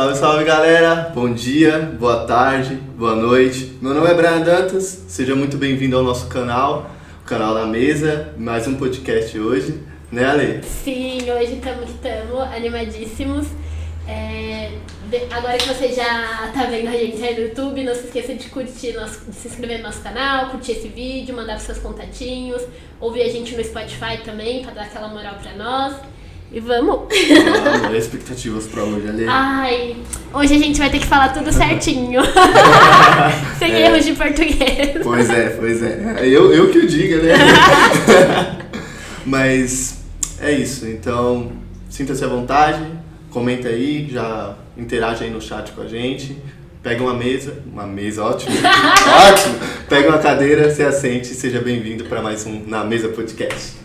Salve, salve galera, bom dia, boa tarde, boa noite. Meu nome é Brian Dantas, seja muito bem-vindo ao nosso canal, o canal da mesa, mais um podcast hoje, né Ale? Sim, hoje estamos animadíssimos. Agora que você já tá vendo a gente aí no YouTube, não se esqueça de curtir, de se inscrever no nosso canal, curtir esse vídeo, mandar pros seus contatinhos, ouvir a gente no Spotify também, pra dar aquela moral pra nós. E vamos! Vamos, expectativas pra hoje, Ale. Ai, hoje a gente vai ter que falar tudo certinho. Sem erros de português. Pois é. Eu que o diga, né? Mas é isso, então sinta-se à vontade, comenta aí, já interage aí no chat com a gente. Pega uma mesa, ótimo, ótimo. Pega uma cadeira, se assente e seja bem-vindo para mais um Na Mesa Podcast.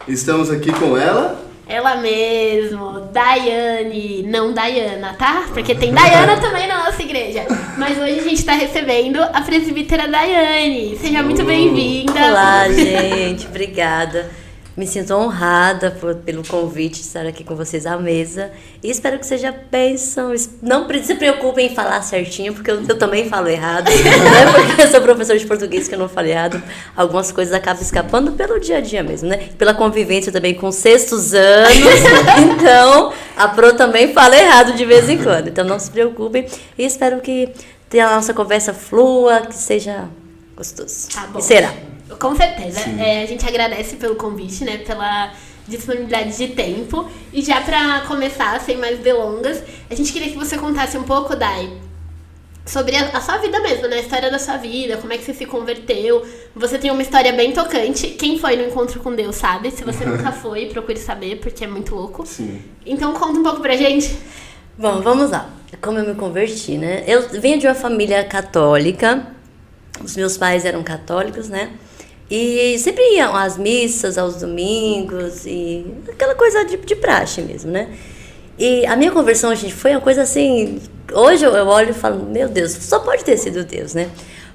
Estamos aqui com ela. Ela mesmo, Daiane, não Daiana, tá? Porque tem Daiana também na nossa igreja. Mas hoje a gente tá recebendo a presbítera Daiane. Seja muito bem-vinda. Olá, gente. Obrigada. Me sinto honrada pelo convite de estar aqui com vocês à mesa. E espero que seja bênção. Não se preocupem em falar certinho, porque eu também falo errado. Não é porque eu sou professor de português que eu não falo errado. Algumas coisas acabam escapando pelo dia a dia mesmo, né? Pela convivência também com sextos anos. Então, a Pro também fala errado de vez em quando. Então, não se preocupem. E espero que a nossa conversa flua, que seja gostoso. Tá bom. E será. Com certeza. A gente agradece pelo convite, né? Pela disponibilidade de tempo. E já pra começar, sem mais delongas, a gente queria que você contasse um pouco, Dai, sobre a sua vida mesmo, né? A história da sua vida, como é que você se converteu. Você tem uma história bem tocante. Quem foi no Encontro com Deus, sabe? Se você nunca foi, procure saber, porque é muito louco. Sim. Então conta um pouco pra gente. Bom, vamos lá. Como eu me converti, né? Eu venho de uma família católica. Os meus pais eram católicos, né? E sempre iam às missas, aos domingos, e aquela coisa de praxe mesmo, né? E a minha conversão, gente, foi uma coisa assim... Hoje eu olho e falo, meu Deus, só pode ter sido Deus, né?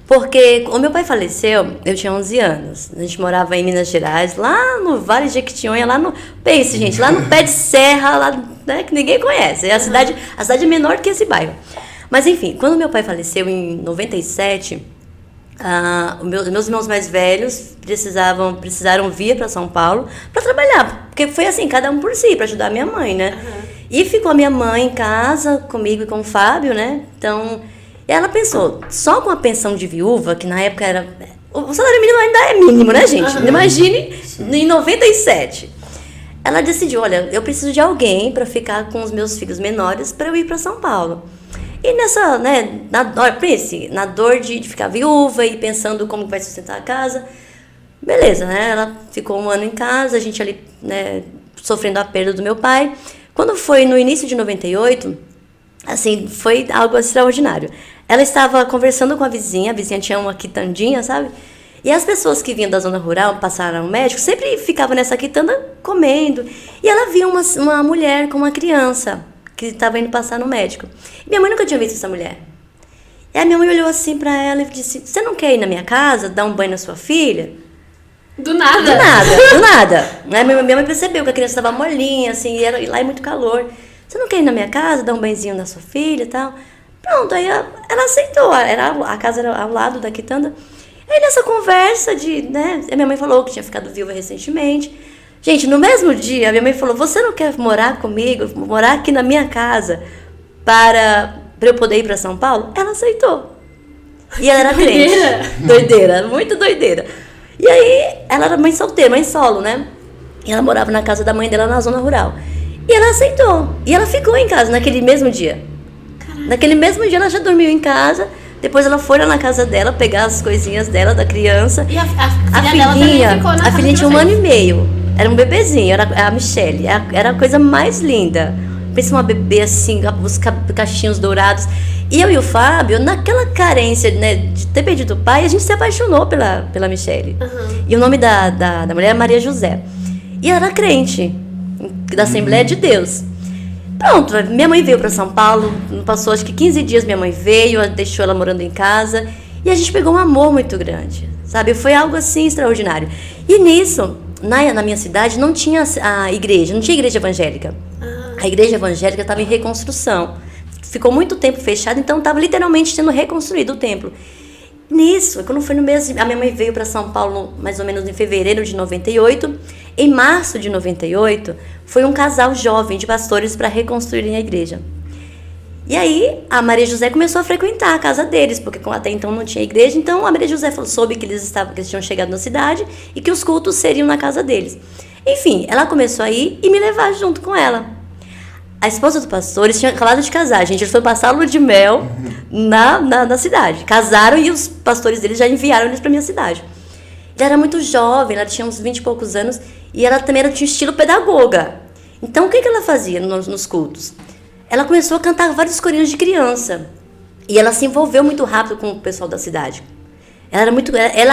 Porque quando meu pai faleceu, eu tinha 11 anos. A gente morava em Minas Gerais, lá no Vale de Jequitinhonha, lá no... Pense, gente, lá no pé de serra, lá, né, que ninguém conhece. A cidade é menor que esse bairro. Mas, enfim, quando meu pai faleceu em 97... meus irmãos mais velhos precisaram vir para São Paulo para trabalhar, porque foi assim, cada um por si, para ajudar a minha mãe, né? E ficou a minha mãe em casa comigo e com o Fábio, né? Então, ela pensou, só com a pensão de viúva, que na época era... O salário mínimo ainda é mínimo, né, gente? Imagine, em 97. Ela decidiu, olha, eu preciso de alguém para ficar com os meus filhos menores para eu ir para São Paulo. E nessa, né, na dor de ficar viúva e pensando como vai sustentar a casa, beleza, né, ela ficou um ano em casa, a gente ali, né, sofrendo a perda do meu pai. Quando foi no início de 98, assim, foi algo extraordinário. Ela estava conversando com a vizinha tinha uma quitandinha, sabe? E as pessoas que vinham da zona rural, passaram ao médico, sempre ficavam nessa quitanda comendo. E ela viu uma mulher com uma criança que estava indo passar no médico. E minha mãe nunca tinha visto essa mulher. E a minha mãe olhou assim pra ela e disse, você não quer ir na minha casa, dar um banho na sua filha? Do nada. Do nada. Minha mãe percebeu que a criança estava molinha, assim, e lá é muito calor. Você não quer ir na minha casa, dar um banhozinho na sua filha e tal? Pronto, aí ela aceitou. A casa era ao lado da quitanda. Aí nessa conversa né, a minha mãe falou que tinha ficado viúva recentemente. Gente, no mesmo dia, a minha mãe falou, você não quer morar comigo, morar aqui na minha casa para eu poder ir para São Paulo? Ela aceitou. E ela era crente. Doideira, muito doideira. E aí, ela era mãe solteira, mãe solo, né? E ela morava na casa da mãe dela na zona rural. E ela aceitou. E ela ficou em casa naquele mesmo dia. Caraca. Naquele mesmo dia, ela já dormiu em casa. Depois ela foi lá na casa dela, pegar as coisinhas dela, da criança. E a filhinha dela também ficou na casa. A filhinha tinha 1 ano e meio. Era um bebezinho, era a Michelle. Era a coisa mais linda. Pensa uma bebê assim, os cachinhos dourados. E eu e o Fábio, naquela carência, né, de ter perdido o pai, a gente se apaixonou pela Michelle. E o nome da mulher é Maria José. E ela era crente, da Assembleia de Deus. Pronto, minha mãe veio para São Paulo, passou acho que 15 dias minha mãe veio, deixou ela morando em casa, e a gente pegou um amor muito grande, sabe? Foi algo assim extraordinário. E nisso, na minha cidade, não tinha a igreja, não tinha igreja evangélica. A igreja evangélica estava em reconstrução. Ficou muito tempo fechada, então estava literalmente sendo reconstruído o templo. Nisso, quando foi no mês, a minha mãe veio para São Paulo mais ou menos em fevereiro de 98. Em março de 98, foi um casal jovem de pastores para reconstruírem a igreja. E aí, a Maria José começou a frequentar a casa deles, porque até então não tinha igreja. Então, a Maria José soube que eles tinham chegado na cidade e que os cultos seriam na casa deles. Enfim, ela começou a ir e me levar junto com ela. A esposa do pastor, eles tinham acabado de casar, gente. Eles foram passar a lua de mel na cidade. Casaram e os pastores deles já enviaram eles para minha cidade. Ela era muito jovem, ela tinha uns 20 e poucos anos. E ela também tinha estilo pedagoga. Então, o que ela fazia nos cultos? Ela começou a cantar vários corinhos de criança. E ela se envolveu muito rápido com o pessoal da cidade. Ela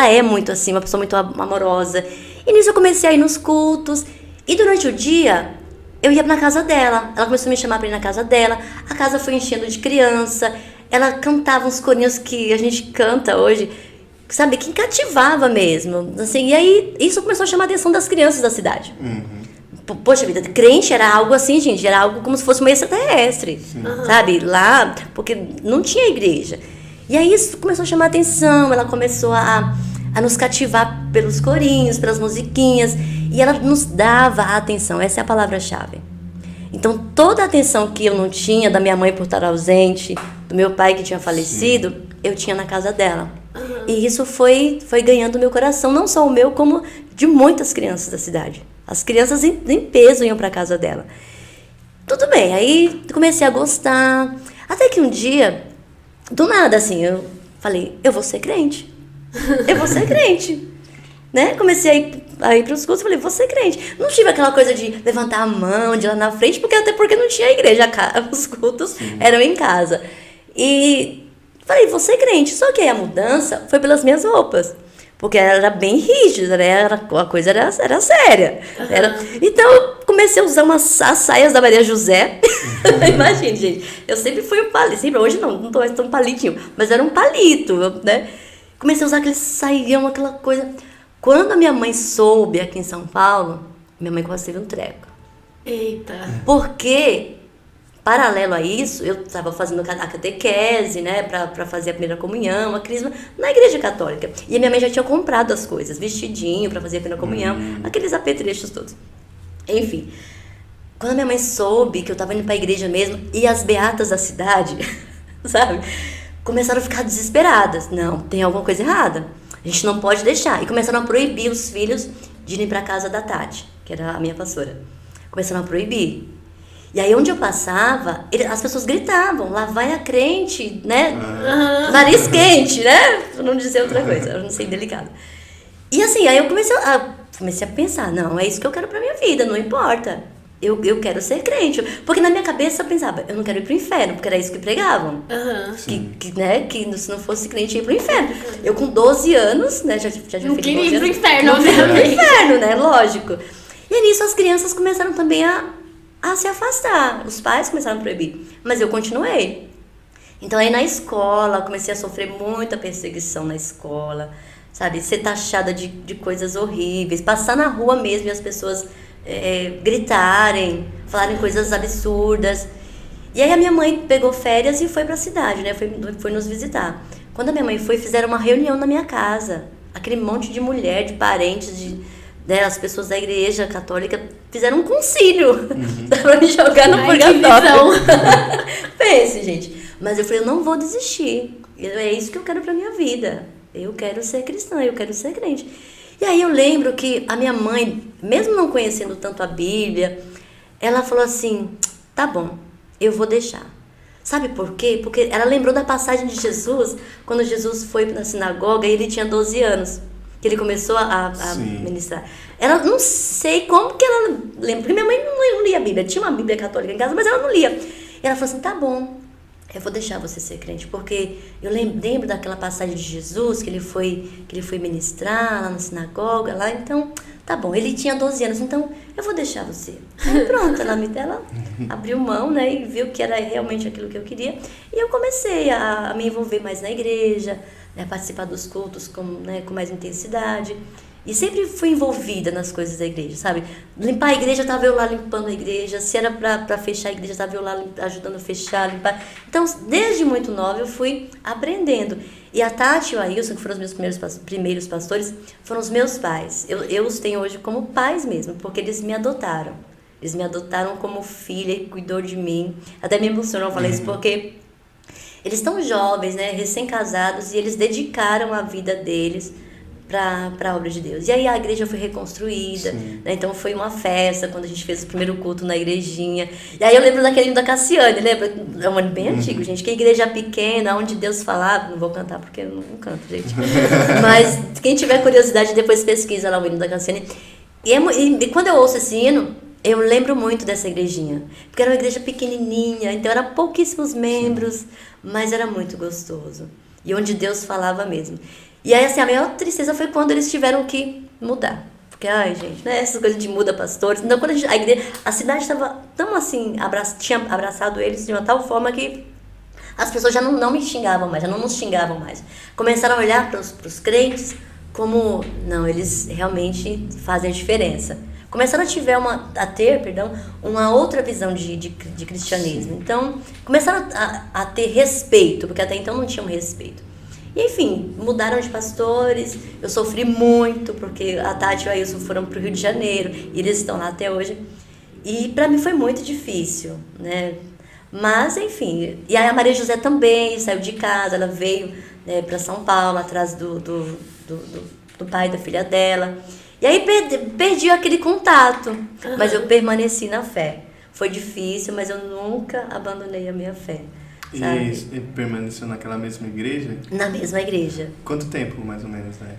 é muito assim, uma pessoa muito amorosa. E nisso eu comecei a ir nos cultos. E durante o dia, eu ia na casa dela. Ela começou a me chamar para ir na casa dela. A casa foi enchendo de criança. Ela cantava uns corinhos que a gente canta hoje, sabe, que cativava mesmo. Assim, e aí, isso começou a chamar a atenção das crianças da cidade. Poxa vida, crente era algo assim, gente, era algo como se fosse uma extraterrestre, sabe? Lá, porque não tinha igreja. E aí isso começou a chamar a atenção, ela começou a nos cativar pelos corinhos, pelas musiquinhas, e ela nos dava a atenção, essa é a palavra-chave. Então, toda a atenção que eu não tinha da minha mãe por estar ausente, do meu pai que tinha falecido, eu tinha na casa dela. E isso foi ganhando meu coração, não só o meu, como de muitas crianças da cidade. As crianças em peso iam para casa dela. Tudo bem, aí comecei a gostar. Até que um dia, do nada, assim, eu falei, eu vou ser crente. Eu vou ser crente. Né? Comecei a ir para os cultos, falei, vou ser crente. Não tive aquela coisa de levantar a mão, de ir lá na frente, até porque não tinha igreja, os cultos eram em casa. E falei, vou ser crente. Só que aí a mudança foi pelas minhas roupas. Porque ela era bem rígida, né? A coisa era séria. Então, eu comecei a usar as saias da Maria José. Imagine, gente. Eu sempre fui um palito. Sempre, hoje não tô mais tão palitinho. Mas era um palito, né? Comecei a usar aquele saião, aquela coisa. Quando a minha mãe soube aqui em São Paulo, minha mãe quase teve um treco. Eita. Porque, paralelo a isso, eu estava fazendo a catequese, né, para fazer a primeira comunhão, a crisma, na igreja católica. E a minha mãe já tinha comprado as coisas, vestidinho para fazer a primeira comunhão, aqueles apetrechos todos. Enfim, quando a minha mãe soube que eu estava indo para a igreja mesmo, e as beatas da cidade, sabe, começaram a ficar desesperadas. Não, tem alguma coisa errada. A gente não pode deixar. E começaram a proibir os filhos de irem para casa da Tati, que era a minha pastora. Começaram a proibir. E aí, onde eu passava, as pessoas gritavam, lá vai a crente, né? Nariz quente, né? Pra não dizer outra coisa, eu não sei, delicado. E assim, aí eu comecei a pensar, não, é isso que eu quero pra minha vida, não importa. Eu quero ser crente. Porque na minha cabeça eu pensava, eu não quero ir pro inferno, porque era isso que pregavam. Que se não fosse crente, ia pro inferno. Eu com 12 anos, né, já tinha não feito queria ir pro anos, inferno, não queria ir pro inferno, né, lógico. E nisso as crianças começaram também a se afastar. Os pais começaram a proibir. Mas eu continuei. Então aí na escola, comecei a sofrer muita perseguição na escola. Sabe? Ser taxada de coisas horríveis. Passar na rua mesmo e as pessoas gritarem, falarem coisas absurdas. E aí a minha mãe pegou férias e foi pra cidade, né? Foi nos visitar. Quando a minha mãe foi, fizeram uma reunião na minha casa. Aquele monte de mulher, de parentes, as pessoas da igreja católica fizeram um concílio pra me jogar no purgatório. Pense, gente. Mas eu falei, eu não vou desistir. É isso que eu quero pra minha vida. Eu quero ser cristã, eu quero ser crente. E aí eu lembro que a minha mãe, mesmo não conhecendo tanto a Bíblia, ela falou assim, tá bom, eu vou deixar. Sabe por quê? Porque ela lembrou da passagem de Jesus, quando Jesus foi na sinagoga e ele tinha 12 anos. Que ele começou a ministrar. Ela, não sei como que ela lembra, porque minha mãe não lia a Bíblia, tinha uma Bíblia católica em casa, mas ela não lia. E ela falou assim, tá bom, eu vou deixar você ser crente, porque eu lembro daquela passagem de Jesus, que ele foi ministrar lá na sinagoga, lá, então, tá bom, ele tinha 12 anos, então eu vou deixar você. Aí pronto, ela abriu mão, né, e viu que era realmente aquilo que eu queria, e eu comecei a me envolver mais na igreja, né, participar dos cultos com mais intensidade. E sempre fui envolvida nas coisas da igreja, sabe? Limpar a igreja, estava eu lá limpando a igreja. Se era para fechar a igreja, estava eu lá ajudando a fechar, limpar. Então, desde muito nova, eu fui aprendendo. E a Tati e o Ailson, que foram os meus primeiros pastores, foram os meus pais. Eu os tenho hoje como pais mesmo, porque eles me adotaram. Eles me adotaram como filha e cuidou de mim. Até me emocionou falar isso, porque eles estão jovens, né, recém-casados, e eles dedicaram a vida deles para a obra de Deus. E aí a igreja foi reconstruída, né? Então foi uma festa quando a gente fez o primeiro culto na igrejinha. E aí eu lembro daquele hino da Cassiane, lembra? É um ano bem antigo, gente. Que igreja pequena, onde Deus falava. Não vou cantar porque eu não canto, gente. Mas quem tiver curiosidade, depois pesquisa lá o hino da Cassiane. E quando eu ouço esse hino, eu lembro muito dessa igrejinha. Porque era uma igreja pequenininha, então eram pouquíssimos membros, mas era muito gostoso. E onde Deus falava mesmo. E aí, assim, a maior tristeza foi quando eles tiveram que mudar. Porque, ai, gente, né, essas coisas de muda pastores. Então, quando a cidade estava tão assim, tinha abraçado eles de uma tal forma que as pessoas já não me xingavam mais, já não nos xingavam mais. Começaram a olhar para os crentes como, não, eles realmente fazem a diferença. Começaram a ter uma outra visão de cristianismo. Então, começaram a ter respeito, porque até então não tinham respeito. E, enfim, mudaram de pastores, eu sofri muito, porque a Tati e o Ailson foram para o Rio de Janeiro, e eles estão lá até hoje. E para mim foi muito difícil, né? Mas, enfim, e aí a Maria José também saiu de casa, ela veio, né, para São Paulo, atrás do pai da filha dela. E aí perdi aquele contato, mas eu permaneci na fé. Foi difícil, mas eu nunca abandonei a minha fé. E permaneceu naquela mesma igreja? Na mesma igreja. Quanto tempo, mais ou menos, né?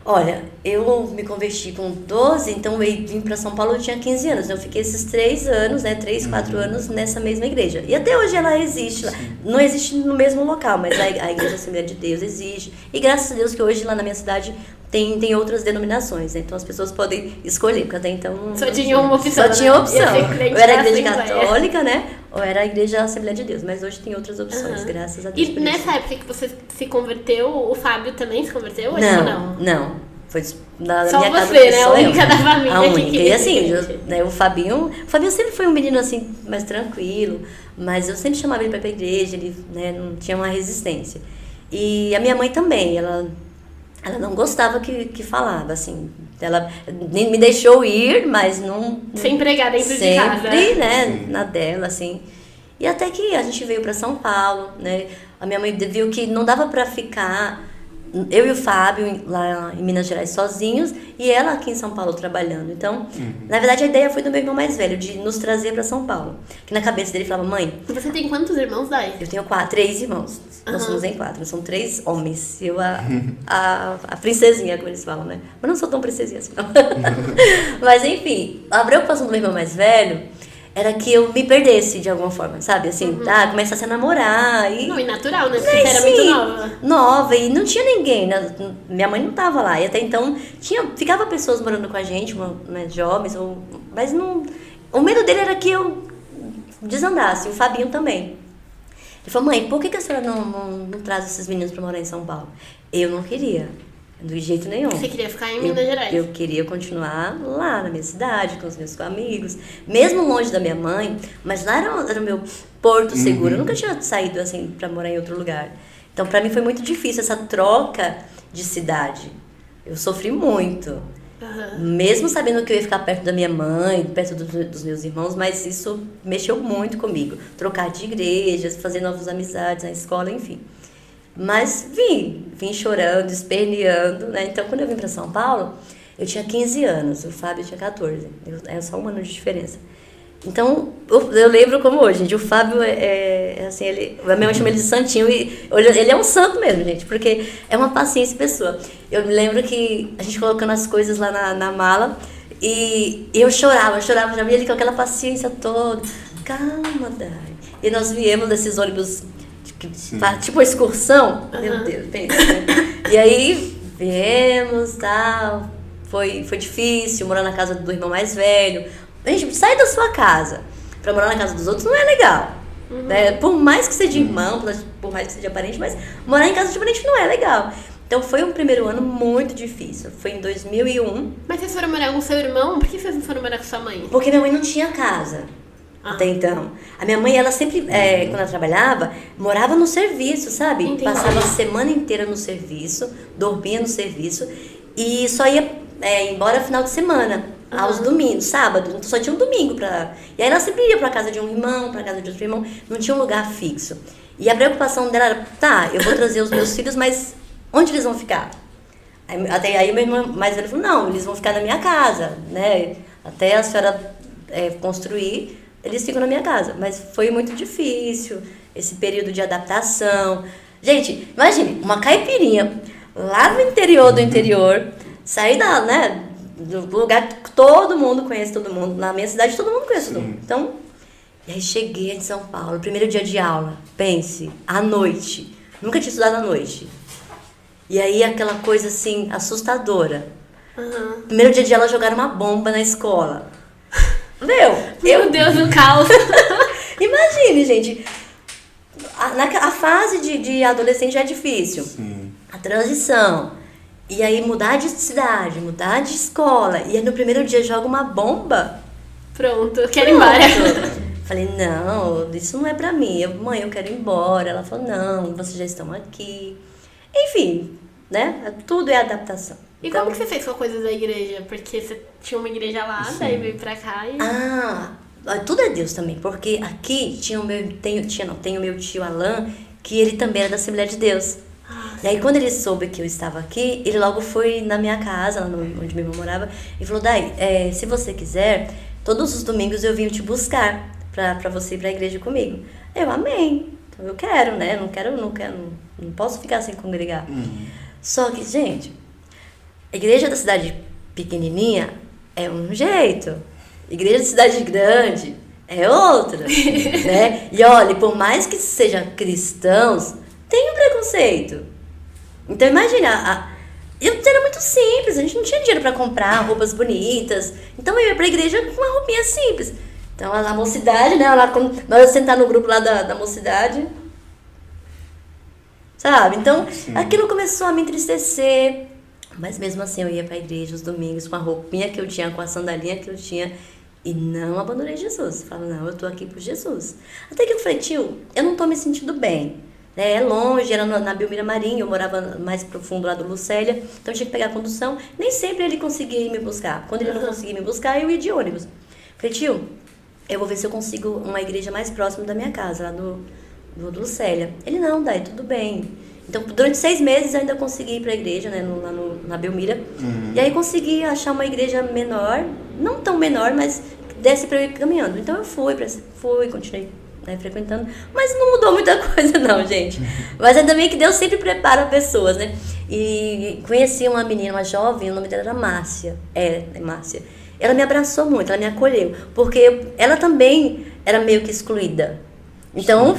Olha, eu me converti com 12, então eu vim para São Paulo, eu tinha 15 anos. Eu fiquei esses 3 anos, né, 3, 4 anos nessa mesma igreja. E até hoje ela existe lá. Não existe no mesmo local, mas a Igreja Assembleia de Deus existe. E graças a Deus que hoje lá na minha cidade tem outras denominações, né? Então as pessoas podem escolher, porque até então... Só tinha uma opção. Só tinha opção. Ou era a Igreja Católica, né? Ou era a Igreja Assembleia de Deus. Mas hoje tem outras opções, graças a Deus. E nessa época que você se converteu, o Fábio também se converteu? Não. Foi na só minha você, casa. Né? A única da família. A única. E assim, né, o Fabinho sempre foi um menino assim, mais tranquilo, mas eu sempre chamava ele para ir pra igreja, ele, né, não tinha uma resistência. E a minha mãe também, ela não gostava que falava, assim. Ela me deixou ir, mas não... Sem pregar dentro de casa. Sempre, né, na dela, assim. E até que a gente veio para São Paulo, né? A minha mãe viu que não dava para ficar... Eu e o Fábio lá em Minas Gerais sozinhos e ela aqui em São Paulo trabalhando. Então, na verdade, a ideia foi do meu irmão mais velho, de nos trazer para São Paulo. Que na cabeça dele falava, mãe... Você tem quantos irmãos, Dai? Eu tenho 3 irmãos. Nós somos em 4. São 3 homens. Eu, a princesinha, como eles falam, né? Mas não sou tão princesinha assim, não. Mas, enfim, a preocupação do meu irmão mais velho era que eu me perdesse de alguma forma, sabe? Assim, começasse a namorar e... Não, e natural, né? Porque você era muito nova. Nova, e não tinha ninguém, né? Minha mãe não tava lá. E até então, ficava pessoas morando com a gente, né, jovens, mas não... O medo dele era que eu desandasse, o Fabinho também. Ele falou, mãe, por que a senhora não traz esses meninos pra morar em São Paulo? Eu não queria. Do jeito nenhum. Você queria ficar em Minas Gerais? Eu queria continuar lá na minha cidade, com os meus amigos, mesmo longe da minha mãe, mas lá era o meu porto seguro. Eu nunca tinha saído assim para morar em outro lugar. Então, para mim foi muito difícil essa troca de cidade. Eu sofri muito. Mesmo sabendo que eu ia ficar perto da minha mãe, perto dos meus irmãos, mas isso mexeu muito comigo. Trocar de igrejas, fazer novas amizades na escola, enfim. Mas vim chorando, esperneando, né? Então, quando eu vim para São Paulo, eu tinha 15 anos, o Fábio tinha 14. É só 1 ano de diferença. Então, eu lembro como hoje, gente. O Fábio assim, a minha mãe chama ele de santinho, e ele é um santo mesmo, gente, porque é uma paciência pessoa. Eu me lembro que a gente colocando as coisas lá na mala, e eu chorava, já via ele com aquela paciência toda. Calma, Dai. E nós viemos desses ônibus tipo excursão. Meu Deus, pensa. E aí, viemos, tal. Foi difícil, morar na casa do irmão mais velho. A gente sai da sua casa pra morar na casa dos outros não é legal. Né? Por mais que seja irmão, por mais que seja parente, mas morar em casa de parente não é legal. Então foi um primeiro ano muito difícil. Foi em 2001. Mas vocês foram morar com seu irmão? Por que vocês não foram morar com sua mãe? Porque minha mãe não tinha casa. Até então. A minha mãe, ela sempre, quando ela trabalhava, morava no serviço, sabe? Entendi. Passava a semana inteira no serviço, dormia no serviço e só ia embora final de semana, aos domingos, sábado. Então só tinha um domingo pra... E aí ela sempre ia pra casa de um irmão, pra casa de outro irmão. Não tinha um lugar fixo. E a preocupação dela era, tá, eu vou trazer os meus filhos, mas onde eles vão ficar? Até aí meu irmão mais velho falou, não, eles vão ficar na minha casa, né? Até a senhora construir, eles ficam na minha casa. Mas foi muito difícil, esse período de adaptação. Gente, imagine, uma caipirinha lá no interior do interior, sair do lugar que todo mundo conhece todo mundo. Na minha cidade todo mundo conhece todo mundo. Então, e aí cheguei em São Paulo, primeiro dia de aula, pense, à noite. Nunca tinha estudado à noite. E aí aquela coisa assim, assustadora. Primeiro dia de aula jogaram uma bomba na escola. Meu Deus, o caos. Imagine, gente. A fase de adolescente já é difícil. Sim. A transição. E aí mudar de cidade, mudar de escola. E aí no primeiro dia joga uma bomba. Pronto, eu quero ir embora. Falei, não, isso não é pra mim. Mãe, eu quero ir embora. Ela falou, não, vocês já estão aqui. Enfim, né? Tudo é adaptação. E como que você fez com a coisa da igreja? Porque você tinha uma igreja lá, daí veio pra cá e... Tudo é Deus também. Porque aqui tem o meu tio Alan, que ele também era da Assembleia de Deus. E aí quando ele soube que eu estava aqui, ele logo foi na minha casa, lá onde meu irmão morava, e falou, Dai, se você quiser, todos os domingos eu venho te buscar pra você ir pra igreja comigo. Eu, amém. Então eu quero, né? Não posso ficar sem congregar. Só que, gente, a igreja da cidade pequenininha é um jeito. A igreja da cidade grande é outra, né? E olha, por mais que sejam cristãos, tem um preconceito. Então imagina, era muito simples, a gente não tinha dinheiro pra comprar roupas bonitas. Então eu ia pra igreja com uma roupinha simples. Então a mocidade, né? Nós sentar no grupo lá da mocidade, sabe? Então aquilo começou a me entristecer. Mas mesmo assim eu ia pra igreja os domingos com a roupinha que eu tinha, com a sandalinha que eu tinha. E não abandonei Jesus. Falei, não, eu tô aqui por Jesus. Até que eu falei, tio, eu não tô me sentindo bem. É longe, era na Belmira Marinho, eu morava mais profundo lá do Lucélia, então eu tinha que pegar a condução. Nem sempre ele conseguia ir me buscar. Quando ele não conseguia me buscar, eu ia de ônibus. Falei, tio, eu vou ver se eu consigo uma igreja mais próxima da minha casa, lá do Lucélia. Ele, não, Dai, tudo bem. Então, durante 6 meses eu ainda consegui ir pra igreja, né, lá na Belmira. E aí consegui achar uma igreja menor, não tão menor, mas desse pra eu ir caminhando. Então eu fui, continuei frequentando, mas não mudou muita coisa não, gente. Mas ainda bem que Deus sempre prepara pessoas, né? E conheci uma menina, uma jovem, o nome dela era Márcia. É Márcia. Ela me abraçou muito, ela me acolheu, porque ela também era meio que excluída. Então,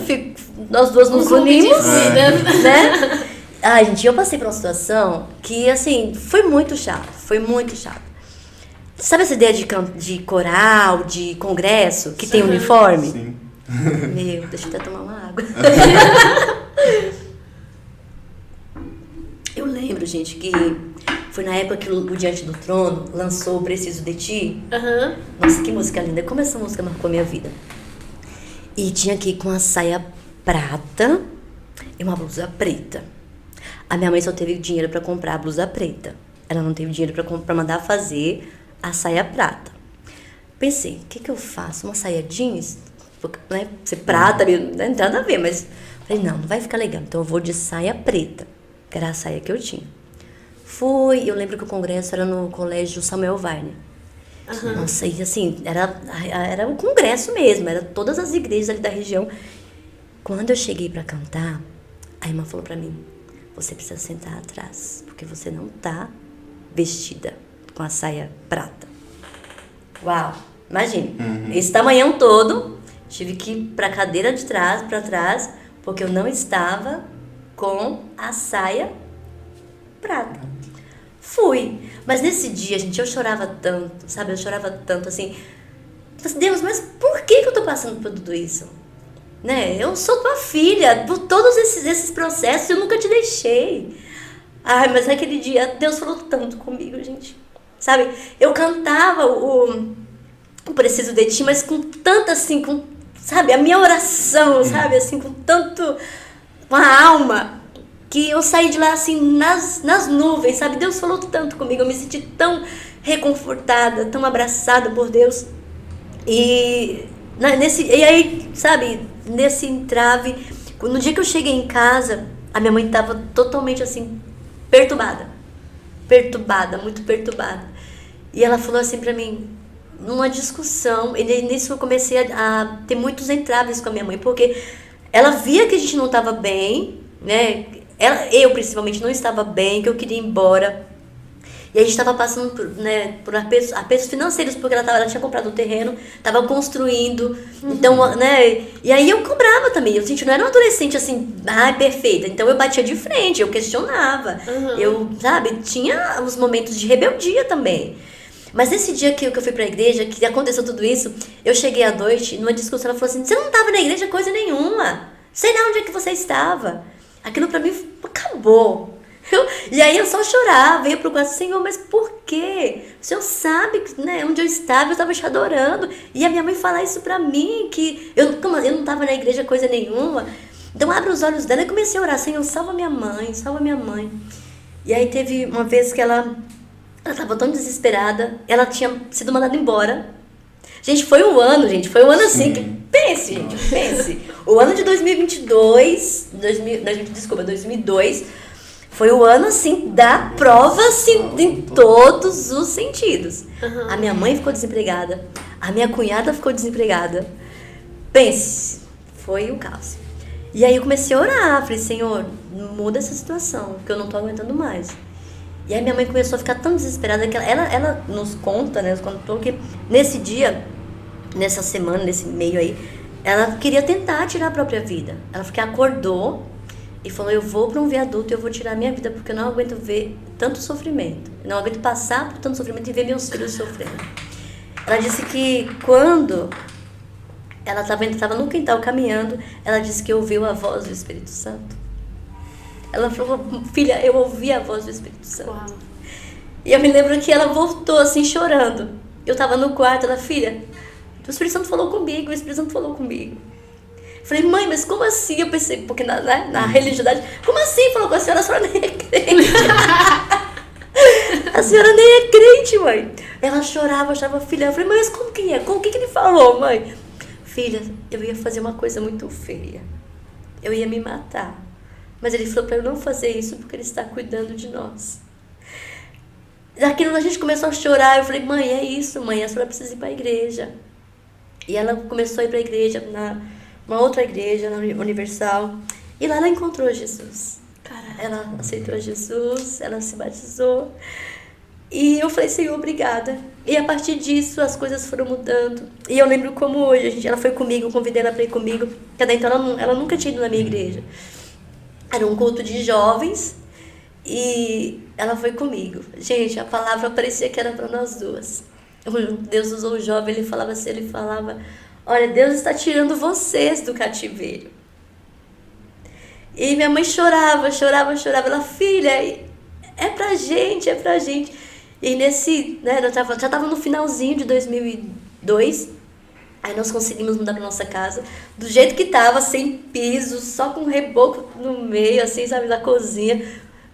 nós duas nos unimos, né? Ai, gente, eu passei por uma situação que, assim, foi muito chato. Sabe essa ideia de coral, de congresso, que tem uniforme? Sim. Meu, deixa eu até tomar uma água. Eu lembro, gente, que foi na época que o Diante do Trono lançou o Preciso de Ti. Nossa, que música linda. Como essa música marcou a minha vida. E tinha que ir com a saia prata e uma blusa preta. A minha mãe só teve dinheiro pra comprar a blusa preta. Ela não teve dinheiro pra mandar fazer a saia prata. Pensei, o que eu faço? Uma saia jeans? Né? Ser prata, não tem nada a ver, mas falei, não vai ficar legal. Então eu vou de saia preta, que era a saia que eu tinha. Eu lembro que o congresso era no colégio Samuel Weiner. Nossa, e assim, era um congresso mesmo, era todas as igrejas ali da região. Quando eu cheguei pra cantar, a irmã falou pra mim, você precisa sentar atrás, porque você não tá vestida com a saia prata. Uau, imagine, esse tamanhão todo, tive que ir pra cadeira de trás, pra trás, porque eu não estava com a saia prata. Fui. Mas nesse dia, gente, eu chorava tanto, sabe? Eu chorava tanto, assim. Deus, mas por que eu tô passando por tudo isso? Né? Eu sou tua filha, por todos esses processos eu nunca te deixei. Ai, mas naquele dia, Deus falou tanto comigo, gente. Sabe? Eu cantava o Preciso de Ti, mas com tanta, assim, com, sabe? A minha oração, sabe? Assim, com tanto, com a alma, que eu saí de lá, assim, nas nuvens, sabe? Deus falou tanto comigo, eu me senti tão reconfortada, tão abraçada por Deus. E aí, sabe, nesse entrave, no dia que eu cheguei em casa, a minha mãe estava totalmente, assim, perturbada, muito perturbada. E ela falou assim pra mim, numa discussão, e nisso eu comecei a ter muitos entraves com a minha mãe, porque ela via que a gente não estava bem, né? Eu principalmente não estava bem, que eu queria ir embora. E a gente estava passando por apertos financeiros, porque ela tinha comprado um terreno, estava construindo, então, né, e aí eu cobrava também, eu não era uma adolescente assim, perfeita, então eu batia de frente, eu questionava, eu, sabe, tinha os momentos de rebeldia também. Mas nesse dia que eu fui pra igreja, que aconteceu tudo isso, eu cheguei à noite, numa discussão, ela falou assim, você não estava na igreja coisa nenhuma, sei lá onde é que você estava. Aquilo pra mim acabou. E aí eu só chorava, ia pro quarto, Senhor, mas por quê? O Senhor sabe, né, onde eu estava te adorando. E a minha mãe falar isso pra mim, que eu não estava na igreja coisa nenhuma. Então abre os olhos dela e comecei a orar, Senhor, salva minha mãe. E aí teve uma vez que ela estava tão desesperada, ela tinha sido mandada embora. Gente, foi um ano assim que, pense. O ano de 2002, foi o ano, assim, da prova, assim, em todos os sentidos. A minha mãe ficou desempregada, a minha cunhada ficou desempregada. Pense, foi um caos. E aí eu comecei a orar, falei, Senhor, muda essa situação, que eu não tô aguentando mais. E aí minha mãe começou a ficar tão desesperada que ela nos conta, né, nos contou que nesse dia, nessa semana, nesse meio aí, ela queria tentar tirar a própria vida. Ela acordou e falou, eu vou para um viaduto e eu vou tirar a minha vida, porque eu não aguento ver tanto sofrimento. Eu não aguento passar por tanto sofrimento e ver meus filhos sofrendo. Ela disse que quando ela estava no quintal caminhando, ela disse que ouviu a voz do Espírito Santo. Ela falou, filha, eu ouvi a voz do Espírito Santo. Uau. E eu me lembro que ela voltou assim, chorando. Eu estava no quarto, ela, filha, o Espírito Santo falou comigo. Falei, mãe, mas como assim? Eu pensei, porque na religiosidade, como assim? Falou com a senhora nem é crente. A senhora nem é crente, mãe. Ela chorava, filha. Eu falei, mas como que é? O que ele falou, mãe? Filha, eu ia fazer uma coisa muito feia. Eu ia me matar. Mas ele falou para eu não fazer isso porque ele está cuidando de nós. Daquilo a gente começou a chorar. Eu falei, mãe, é isso, mãe. A senhora precisa ir para a igreja. E ela começou a ir para a igreja, uma outra igreja, na Universal. E lá ela encontrou Jesus. Caraca. Ela aceitou Jesus, ela se batizou. E eu falei, Senhor, obrigada. E a partir disso as coisas foram mudando. E eu lembro como hoje, ela foi comigo, eu convidei ela para ir comigo. Porque até então ela nunca tinha ido na minha igreja. Era um culto de jovens e ela foi comigo. Gente, a palavra parecia que era para nós duas. Deus usou o jovem, ele falava, olha, Deus está tirando vocês do cativeiro. E minha mãe chorava. Ela, filha, é pra gente. E nesse, né, já estava no finalzinho de 2002. Aí nós conseguimos mudar pra nossa casa, do jeito que tava, sem piso, só com um reboco no meio, assim, sabe, na cozinha.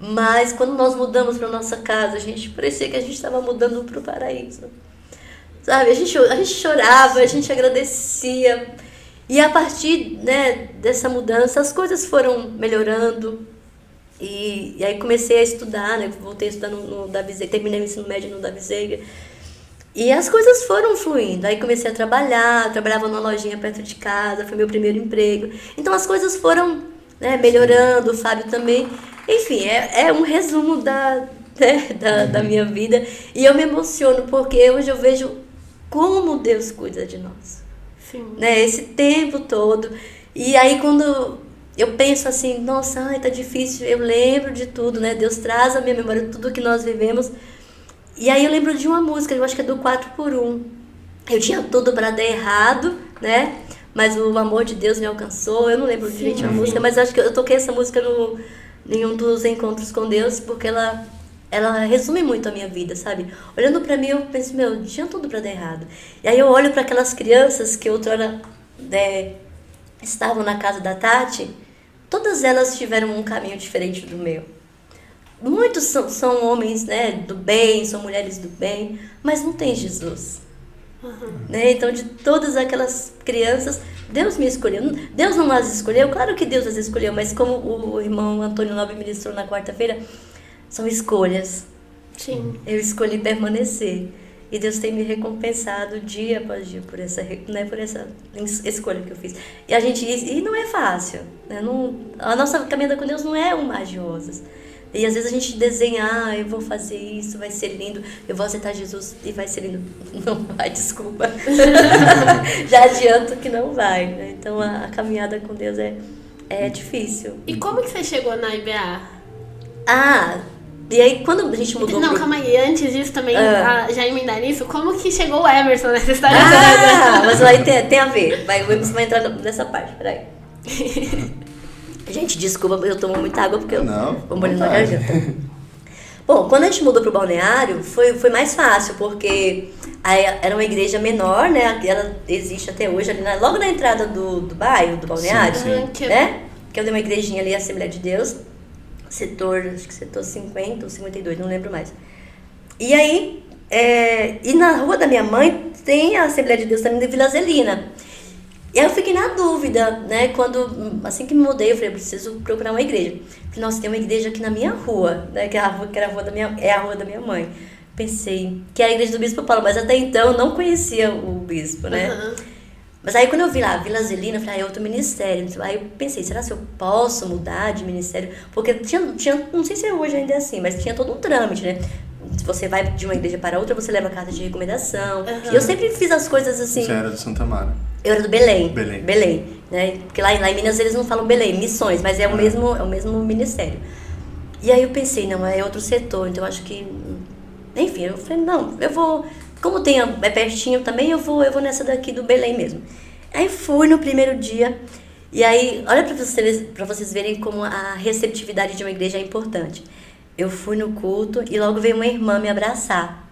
Mas quando nós mudamos pra nossa casa, a gente parecia que a gente estava mudando pro paraíso. Sabe, a gente chorava, a gente agradecia. E a partir, né, dessa mudança, as coisas foram melhorando. E aí comecei a estudar, né, voltei a estudar no Davi Zeiga, terminei o ensino médio no Davi Zeiga. E as coisas foram fluindo. Aí comecei a trabalhava numa lojinha perto de casa, foi meu primeiro emprego. Então as coisas foram, né, melhorando, o Fábio também. Enfim, é um resumo da minha vida. E eu me emociono porque hoje eu vejo como Deus cuida de nós. Sim. Né, esse tempo todo. E aí quando eu penso assim, nossa, ai, tá difícil, eu lembro de tudo, né? Deus traz à minha memória tudo que nós vivemos. E aí eu lembro de uma música, eu acho que é do 4x1. Eu tinha tudo pra dar errado, né? Mas o amor de Deus me alcançou. Eu não lembro direito a música, mas acho que eu toquei essa música em um dos encontros com Deus, porque ela resume muito a minha vida, sabe? Olhando pra mim, eu penso, tinha tudo pra dar errado. E aí eu olho pra aquelas crianças que outrora estavam na casa da Tati, todas elas tiveram um caminho diferente do meu. Muitos são homens, né, do bem, são mulheres do bem, mas não tem Jesus. Né? Então, de todas aquelas crianças, Deus me escolheu. Deus não as escolheu, claro que Deus as escolheu, mas como o irmão Antônio Nobre ministrou na quarta-feira, são escolhas. Sim. Eu escolhi permanecer. E Deus tem me recompensado dia após dia por essa escolha que eu fiz. E não é fácil. Né? A nossa caminhada com Deus não é um mar de rosas. E às vezes a gente desenha, eu vou fazer isso, vai ser lindo, eu vou aceitar Jesus e vai ser lindo. Não vai, desculpa. Já adianto que não vai. Né? Então a caminhada com Deus é difícil. E como que você chegou na IBA? E aí quando a gente mudou... Não, calma aí, antes disso também, já emendar nisso, como que chegou o Emerson nessa história? Mas aí tem a ver, o Emerson vai entrar nessa parte, peraí. Gente, desculpa, eu tomo muita água porque eu vou molhando na garganta. Bom, quando a gente mudou pro balneário, foi mais fácil, porque aí era uma igreja menor, né? Ela existe até hoje, ali logo na entrada do bairro, do balneário, sim. Né? Que é uma igrejinha ali, a Assembleia de Deus, acho que setor 50 ou 52, não lembro mais. E aí, e na rua da minha mãe tem a Assembleia de Deus também de Vila Zelina. E aí eu fiquei na dúvida, né? Assim que me mudei, eu falei, eu preciso procurar uma igreja. Falei, nossa, tem uma igreja aqui na minha rua, né? Que é a rua da minha mãe. Pensei que era a igreja do Bispo Paulo, mas até então eu não conhecia o bispo, né? Uhum. Mas aí quando eu vi lá, Vila Zelina, eu falei, é outro ministério. Aí eu pensei, será que eu posso mudar de ministério? Porque tinha, não sei se hoje ainda é assim, mas tinha todo um trâmite, né? Se você vai de uma igreja para outra, você leva carta de recomendação. Uhum. E eu sempre fiz as coisas assim... Você era do Santa Mara? Eu era do Belém. Né? Porque lá em Minas eles não falam Belém, missões, mas é o mesmo ministério. E aí eu pensei, não, é outro setor, então eu acho que... Enfim, eu falei, não, eu vou... Como é pertinho também, eu vou nessa daqui do Belém mesmo. Aí fui no primeiro dia, e aí, olha pra vocês verem como a receptividade de uma igreja é importante. Eu fui no culto e logo veio uma irmã me abraçar,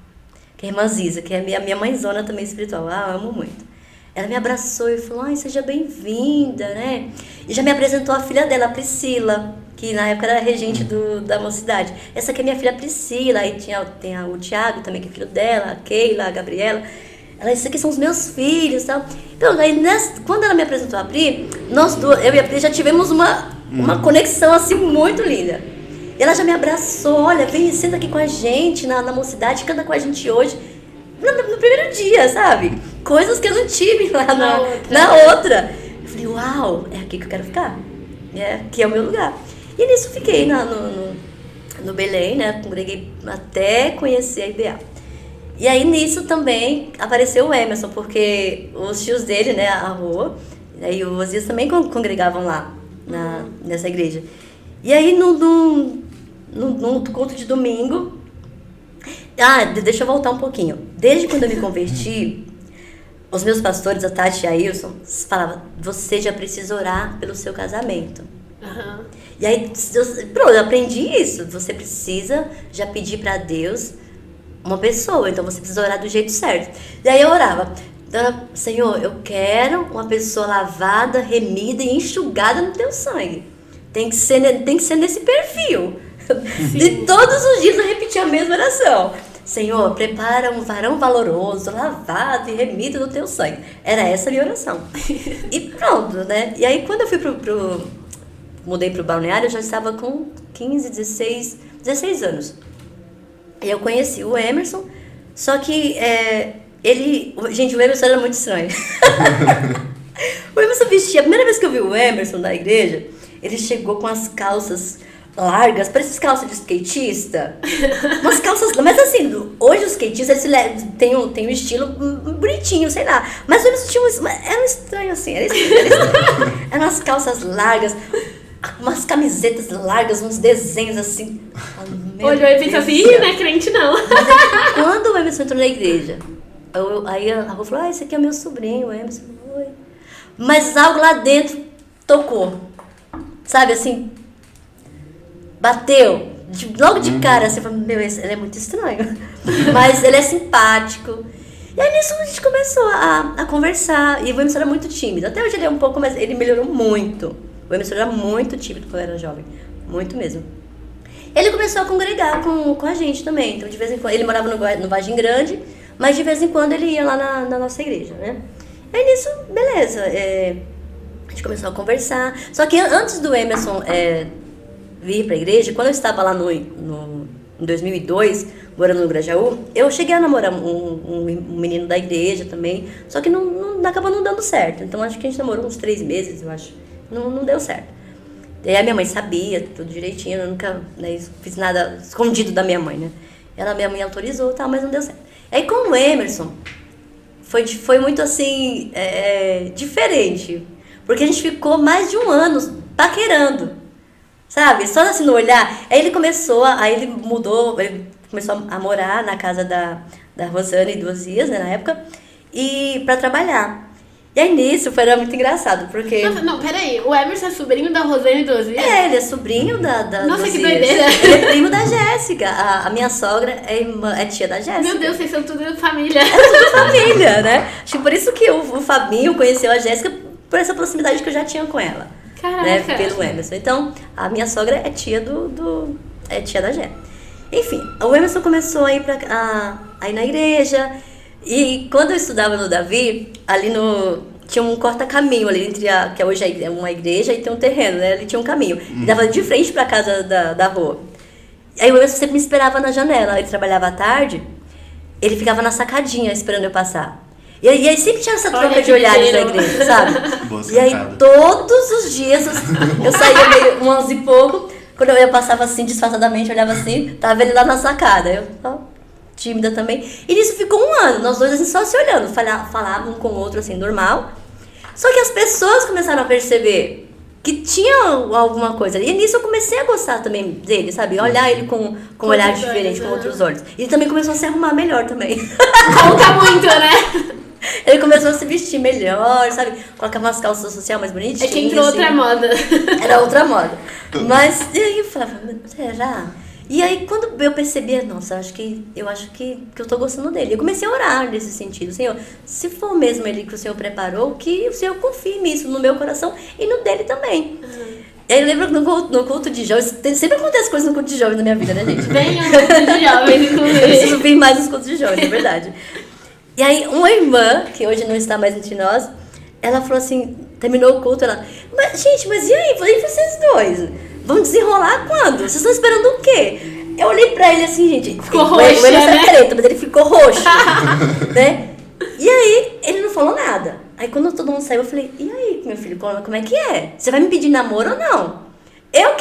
que é a irmã Ziza, que é a minha mãezona também espiritual, eu amo muito. Ela me abraçou e falou, ai, seja bem-vinda, né? E já me apresentou a filha dela, a Priscila, que na época era regente da mocidade. Essa aqui é minha filha Priscila, aí tem o Thiago também, que é filho dela, a Keila, a Gabriela. Ela disse, aqui são os meus filhos e tal. Então, aí quando ela me apresentou a Pri, nós duas, eu e a Pri, já tivemos uma conexão assim muito linda. E ela já me abraçou, olha, vem, senta aqui com a gente na mocidade, canta com a gente hoje. No primeiro dia, sabe? Coisas que eu não tive lá na outra. Eu falei, uau, é aqui que eu quero ficar. Aqui é o meu lugar. E nisso fiquei no Belém, né? Congreguei até conhecer a IBA. E aí nisso também apareceu o Emerson, porque os tios dele, né, a rua, e o Osias também congregavam lá, nessa igreja. E aí no culto de domingo... deixa eu voltar um pouquinho. Desde quando eu me converti, os meus pastores, a Tati e a Ailson, falavam, você já precisa orar pelo seu casamento. Uhum. E aí, eu aprendi isso. Você precisa já pedir para Deus uma pessoa, então você precisa orar do jeito certo. E aí eu orava, Senhor, eu quero uma pessoa lavada, remida e enxugada no teu sangue. Tem que ser nesse perfil. Sim. De todos os dias eu repetia a mesma oração. Senhor, prepara um varão valoroso, lavado e remido no teu sangue. Era essa a minha oração. E pronto, né? E aí quando eu fui mudei pro balneário, eu já estava com 15, 16 anos. E eu conheci o Emerson, só que gente, o Emerson era muito estranho. O Emerson vestia, a primeira vez que eu vi o Emerson na igreja, ele chegou com as calças largas, parece calças de skatista. Umas calças, mas assim, hoje os skatistas tem um estilo bonitinho, sei lá. Mas eles tinham, era estranho assim, era estranho. Eram umas calças largas, umas camisetas largas, uns desenhos assim. Olhou e pensou assim, ih, não é crente não. Quando o Emerson entrou na igreja, aí a Rô falou, esse aqui é meu sobrinho, o Emerson. Oi. Mas algo lá dentro tocou. Sabe, assim, bateu. Logo de cara, assim, falou, meu, ele é muito estranho. Mas ele é simpático. E aí nisso a gente começou a conversar. E o Emerson era muito tímido. Até hoje ele é um pouco, mas ele melhorou muito. O Emerson era muito tímido quando era jovem. Muito mesmo. Ele começou a congregar com a gente também. Então, de vez em quando, ele morava no Vargem Grande, mas de vez em quando ele ia lá na nossa igreja, né? E aí nisso, beleza. A gente começou a conversar. Só que antes do Emerson vir pra igreja, quando eu estava lá em 2002, morando no Grajaú, eu cheguei a namorar um menino da igreja também, só que acabou não dando certo. Então acho que a gente namorou uns 3 meses, eu acho. Não deu certo. E aí a minha mãe sabia tudo direitinho, eu nunca fiz nada escondido da minha mãe, né? Minha mãe autorizou e tal, mas não deu certo. Aí com o Emerson, foi muito assim, diferente. Porque a gente ficou mais de 1 ano paquerando, sabe? Só assim no olhar. Aí ele começou a morar na casa da Rosane e do Osias, né, na época, e pra trabalhar. E aí nisso era muito engraçado, porque... Nossa, não, peraí, o Emerson é sobrinho da Rosane e do Osias? Ele é sobrinho da Nossa, do que Osias. doideira! Ele é primo da Jéssica. A minha sogra é tia da Jéssica. Meu Deus, vocês são tudo família. É tudo família, né? Acho que por isso que o Fabinho conheceu a Jéssica, por essa proximidade que eu já tinha com ela. Caraca! Né, pelo Emerson. Então, a minha sogra é tia é tia da Jéssica. Enfim, o Emerson começou a ir na igreja. E quando eu estudava no Davi, ali tinha um corta-caminho ali entre que hoje é uma igreja e tem um terreno, né? Ali tinha um caminho. E dava de frente pra casa da rua. Aí o Emerson sempre me esperava na janela. Ele trabalhava à tarde, ele ficava na sacadinha esperando eu passar. E aí sempre tinha essa troca de olhares na igreja, sabe? E aí todos os dias eu saía meio 11 e pouco, quando eu passava assim, disfarçadamente, olhava assim, tava ele lá na sacada. Eu tímida também. E nisso ficou 1 ano, nós dois assim só se olhando, falavam um com o outro assim, normal. Só que as pessoas começaram a perceber que tinha alguma coisa. E nisso eu comecei a gostar também dele, sabe? Olhar ele com um olhar diferente, com outros olhos. E ele também começou a se arrumar melhor também. Conta muito, né? Ele começou a se vestir melhor, sabe? Colocava umas calças social mais bonitinhas. É que entrou assim. outra moda. Era outra moda. Mas e aí eu falava, será? E aí quando eu percebia, nossa, eu acho que eu tô gostando dele. Eu comecei a orar nesse sentido. Senhor, se for mesmo ele que o Senhor preparou, que o Senhor confie nisso no meu coração e no dele também. Eu lembro que no culto de jovens, sempre acontece coisas no culto de jovens na minha vida, né, gente? Venham no culto de jovens, inclusive. Eu preciso vir mais nos cultos de jovens, é verdade. E aí, uma irmã, que hoje não está mais entre nós, ela falou assim, terminou o culto, mas e aí, vocês dois? Vão desenrolar quando? Vocês estão esperando o quê? Eu olhei pra ele assim, gente, ficou roxo, né? Preto, mas ele ficou roxo, né? E aí, ele não falou nada. Aí, quando todo mundo saiu, eu falei, e aí, meu filho, como é que é? Você vai me pedir namoro ou não? Eu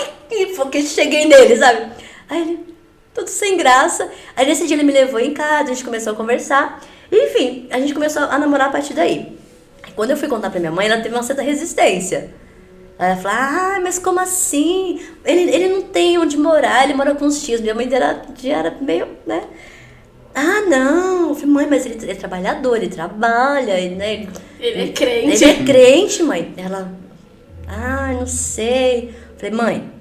que cheguei nele, sabe? Aí ele, tudo sem graça. Aí, nesse dia, ele me levou em casa, a gente começou a conversar. Enfim, a gente começou a namorar a partir daí. Quando eu fui contar pra minha mãe, ela teve uma certa resistência. Ela falou, mas como assim? Ele não tem onde morar, ele mora com os tios. Minha mãe já era meio, né? Não. Eu falei, mãe, mas ele é trabalhador, ele trabalha, né? Ele é crente. Ele é crente, mãe. Ela, não sei. Eu falei, mãe,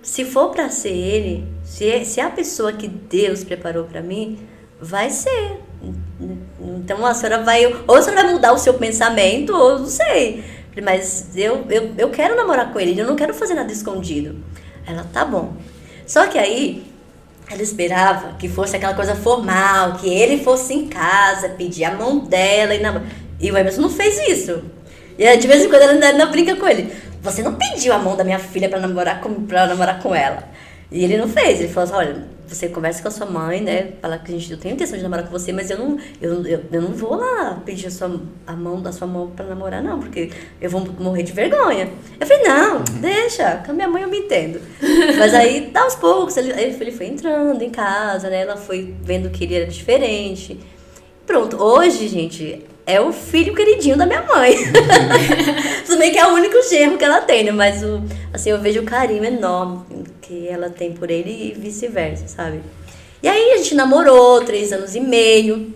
se for pra ser ele, se é a pessoa que Deus preparou pra mim, vai ser. Então a senhora ou a senhora vai mudar o seu pensamento, ou não sei. Mas eu quero namorar com ele, eu não quero fazer nada escondido. Ela, tá bom. Só que aí, ela esperava que fosse aquela coisa formal, que ele fosse em casa, pedir a mão dela e o Emerson não fez isso. E de vez em quando ela ainda brinca com ele. Você não pediu a mão da minha filha pra namorar com ela. E ele não fez, ele falou assim, olha, você conversa com a sua mãe, né, fala que eu tenho intenção de namorar com você, mas eu não vou lá pedir a mão da sua mão pra namorar, não, porque eu vou morrer de vergonha. Eu falei, não, deixa, com a minha mãe eu me entendo. Mas aí, aos poucos, ele foi entrando em casa, né, ela foi vendo que ele era diferente. Pronto, hoje, gente, é o filho queridinho da minha mãe. Tudo bem que é o único genro que ela tem, né? Mas, assim, eu vejo o carinho enorme que ela tem por ele e vice-versa, sabe? E aí a gente namorou 3 anos e meio,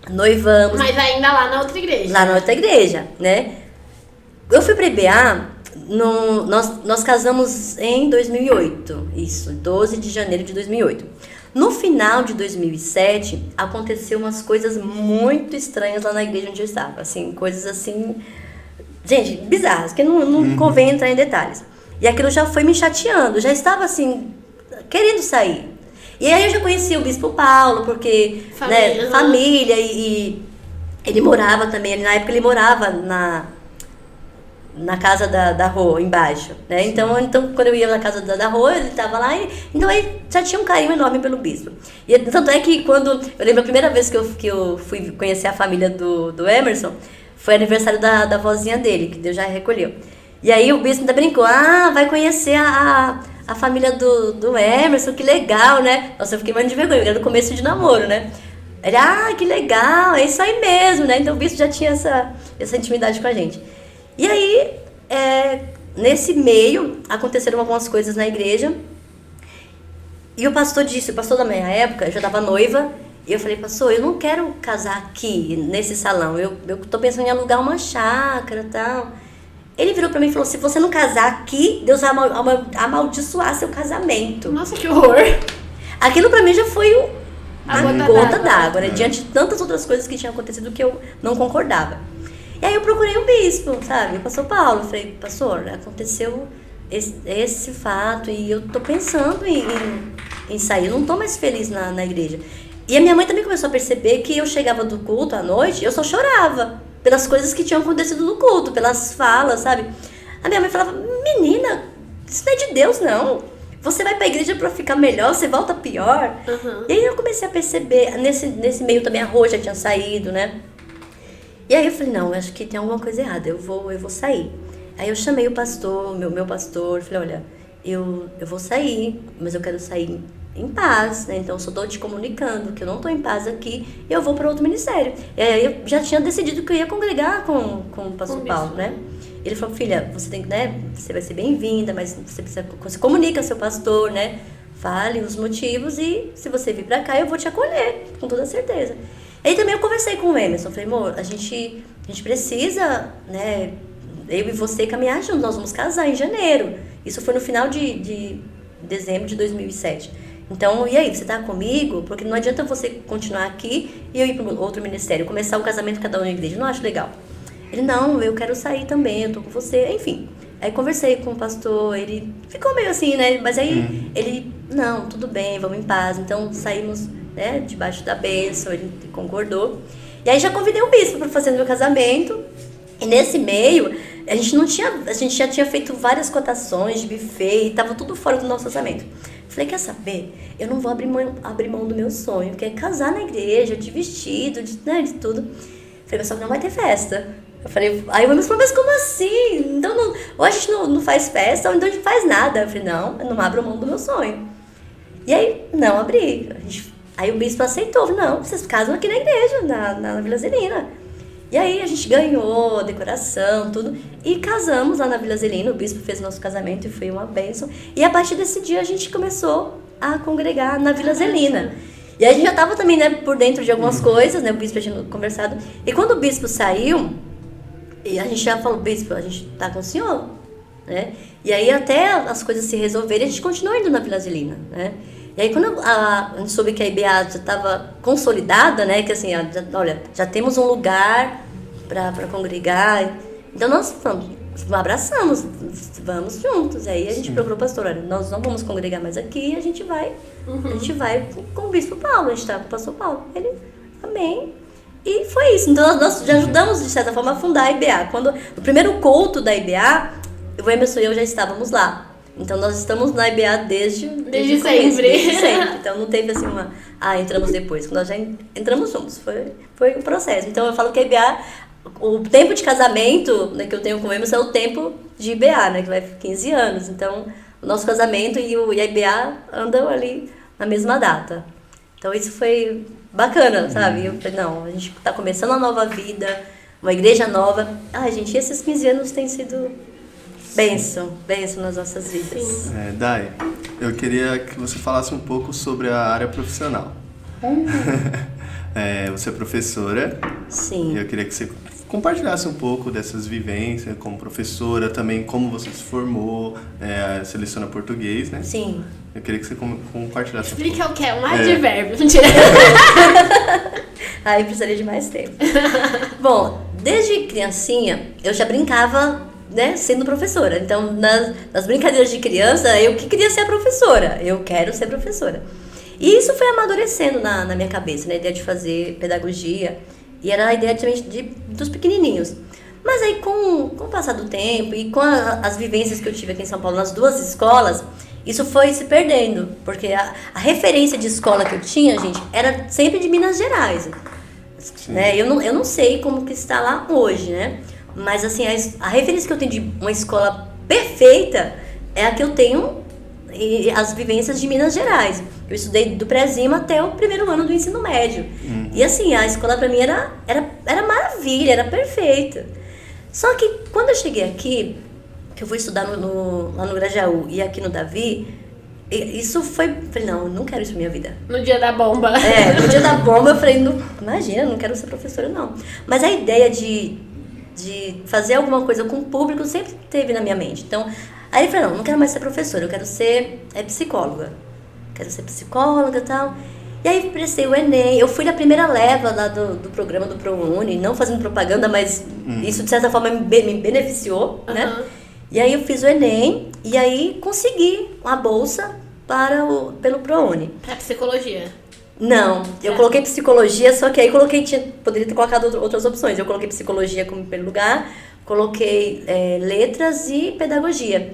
noivamos. Mas ainda lá na outra igreja. Lá na outra igreja, né? Eu fui pra IBA, nós casamos em 2008, isso, 12 de janeiro de 2008. No final de 2007, aconteceu umas coisas muito estranhas lá na igreja onde eu estava, assim, coisas assim, gente, bizarras, que não convém entrar em detalhes. E aquilo já foi me chateando, já estava assim, querendo sair. E aí eu já conhecia o Bispo Paulo, porque, família, e ele morava também, na época ele morava na casa da Rô, embaixo, né? Então, quando eu ia na casa da Rô, ele estava lá, então aí já tinha um carinho enorme pelo bispo. E tanto é que quando, eu lembro a primeira vez que eu fui conhecer a família do Emerson, foi aniversário da vozinha dele, que Deus já recolheu. E aí o bispo ainda brincou, vai conhecer a família do Emerson, que legal, né? Nossa, eu fiquei morrendo de vergonha, era no começo de namoro, né? Ele, que legal, é isso aí mesmo, né? Então o bispo já tinha essa intimidade com a gente. E aí, nesse meio, aconteceram algumas coisas na igreja. E o pastor da minha época, eu já estava noiva, e eu falei, pastor, eu não quero casar aqui, nesse salão. Eu tô pensando em alugar uma chácara e tal. Ele virou pra mim e falou, se você não casar aqui, Deus vai amaldiçoar seu casamento. Nossa, que horror! Aquilo pra mim já foi a gota d'água, né? É. Diante de tantas outras coisas que tinham acontecido que eu não concordava. E aí eu procurei o bispo, sabe? O pastor Paulo. Falei, pastor, aconteceu esse fato e eu tô pensando em sair. Eu não tô mais feliz na igreja. E a minha mãe também começou a perceber que eu chegava do culto à noite, eu só chorava pelas coisas que tinham acontecido no culto, pelas falas, sabe? A minha mãe falava, menina, isso não é de Deus, não. Você vai pra igreja pra ficar melhor, você volta pior. Uhum. E aí eu comecei a perceber, nesse meio também a Rô já tinha saído, né? E aí eu falei, não, acho que tem alguma coisa errada, eu vou sair. Aí eu chamei o pastor, meu pastor, falei, olha, eu vou sair, mas eu quero sair em paz, né? Então eu só tô te comunicando que eu não tô em paz aqui, e eu vou para outro ministério. E aí eu já tinha decidido que eu ia congregar com o pastor Paulo, né? Ele falou, filha, você tem que, né, você vai ser bem-vinda, mas você comunica com seu pastor, né? Fale os motivos e se você vir pra cá, eu vou te acolher, com toda certeza. Aí também eu conversei com o Emerson, falei, amor, a gente precisa, né, eu e você caminhar juntos, nós vamos casar em janeiro. Isso foi no final de dezembro de 2007. Então, e aí, você tá comigo? Porque não adianta você continuar aqui e eu ir para outro ministério, começar o casamento cada um na igreja, não acho legal. Ele, não, eu quero sair também, eu tô com você, enfim. Aí conversei com o pastor, ele ficou meio assim, né, mas aí ele, não, tudo bem, vamos em paz. Então saímos, né, debaixo da bênção, ele concordou. E aí já convidei o bispo para fazer o meu casamento. E nesse meio, a gente já tinha feito várias cotações de buffet e tava tudo fora do nosso orçamento. Falei, quer saber? Eu não vou abrir mão do meu sonho, que é casar na igreja, de vestido, de tudo. Falei, só que não vai ter festa. Eu falei, aí o Emerson falou, mas como assim? Então, ou a gente não faz festa, ou então a gente faz nada. Eu falei, não, eu não abro mão do meu sonho. E aí, não abri. Aí o bispo aceitou, falei, não, vocês casam aqui na igreja, na Vila Zelina. E aí a gente ganhou decoração, tudo, e casamos lá na Vila Zelina. O bispo fez nosso casamento e foi uma bênção. E a partir desse dia a gente começou a congregar na Vila Zelina. E aí a gente já estava também, né, por dentro de algumas coisas, né, o bispo tinha conversado. E quando o bispo saiu, e a gente já falou, bispo, a gente tá com o senhor, né? E aí até as coisas se resolverem, a gente continuou indo na Vila Zelina, né? E aí quando a gente soube que a IBA já estava consolidada, né, que assim, olha, já temos um lugar para congregar, então nós abraçamos, vamos juntos. Aí a gente procurou o pastor, olha, nós não vamos congregar mais aqui, a gente vai com o bispo Paulo, a gente tá com o pastor Paulo. Ele, amém. E foi isso. Então nós já ajudamos, de certa forma, a fundar a IBA. Quando o primeiro culto da IBA, o Emerson e eu já estávamos lá. Então nós estamos na IBA desde sempre. Então não teve assim entramos depois. Nós já entramos juntos. Foi um processo. Então eu falo que a IBA, o tempo de casamento, né, que eu tenho com o Emerson é o tempo de IBA, né, que vai 15 anos. Então o nosso casamento e a IBA andam ali na mesma data. Então isso foi bacana, sabe? Eu falei, não, a gente tá começando uma nova vida, uma igreja nova. Ai, gente, esses 15 anos têm sido bênção nas nossas vidas. Dai, eu queria que você falasse um pouco sobre a área profissional. Você é professora. Sim. E eu queria que você compartilhasse um pouco dessas vivências como professora, também como você se formou, seleciona português, né? Sim. Eu queria que você compartilhasse Explica o que é um advérbio. Mentira. Aí precisaria de mais tempo. Bom, desde criancinha eu já brincava, né, sendo professora. Então, nas brincadeiras de criança, eu que queria ser a professora. Eu quero ser professora. E isso foi amadurecendo na minha cabeça, né? A ideia de fazer pedagogia. E era a ideia dos pequenininhos. Mas aí, com o passar do tempo e com as vivências que eu tive aqui em São Paulo, nas duas escolas, isso foi se perdendo. Porque a referência de escola que eu tinha, gente, era sempre de Minas Gerais. Né? Eu não sei como que está lá hoje, né? Mas, assim, a referência que eu tenho de uma escola perfeita é a que eu tenho e as vivências de Minas Gerais. Eu estudei do prézinho até o primeiro ano do ensino médio. E assim, a escola pra mim era maravilha, era perfeita. Só que quando eu cheguei aqui, que eu fui estudar lá no Grajaú e aqui no Davi, isso foi... Falei, não quero isso pra minha vida. No dia da bomba. No dia da bomba eu falei, imagina, não quero ser professora não. Mas a ideia de fazer alguma coisa com o público sempre teve na minha mente. Então, aí eu falei, não quero mais ser professora, eu quero ser psicóloga. Quero ser psicóloga e tal. E aí prestei o Enem, eu fui na primeira leva lá do programa do ProUni, não fazendo propaganda, mas isso de certa forma me beneficiou, né? E aí eu fiz o Enem e aí consegui uma bolsa pelo ProUni. Pra psicologia? Não, eu coloquei psicologia, só que aí poderia ter colocado outras opções. Eu coloquei psicologia como primeiro lugar, coloquei letras e pedagogia.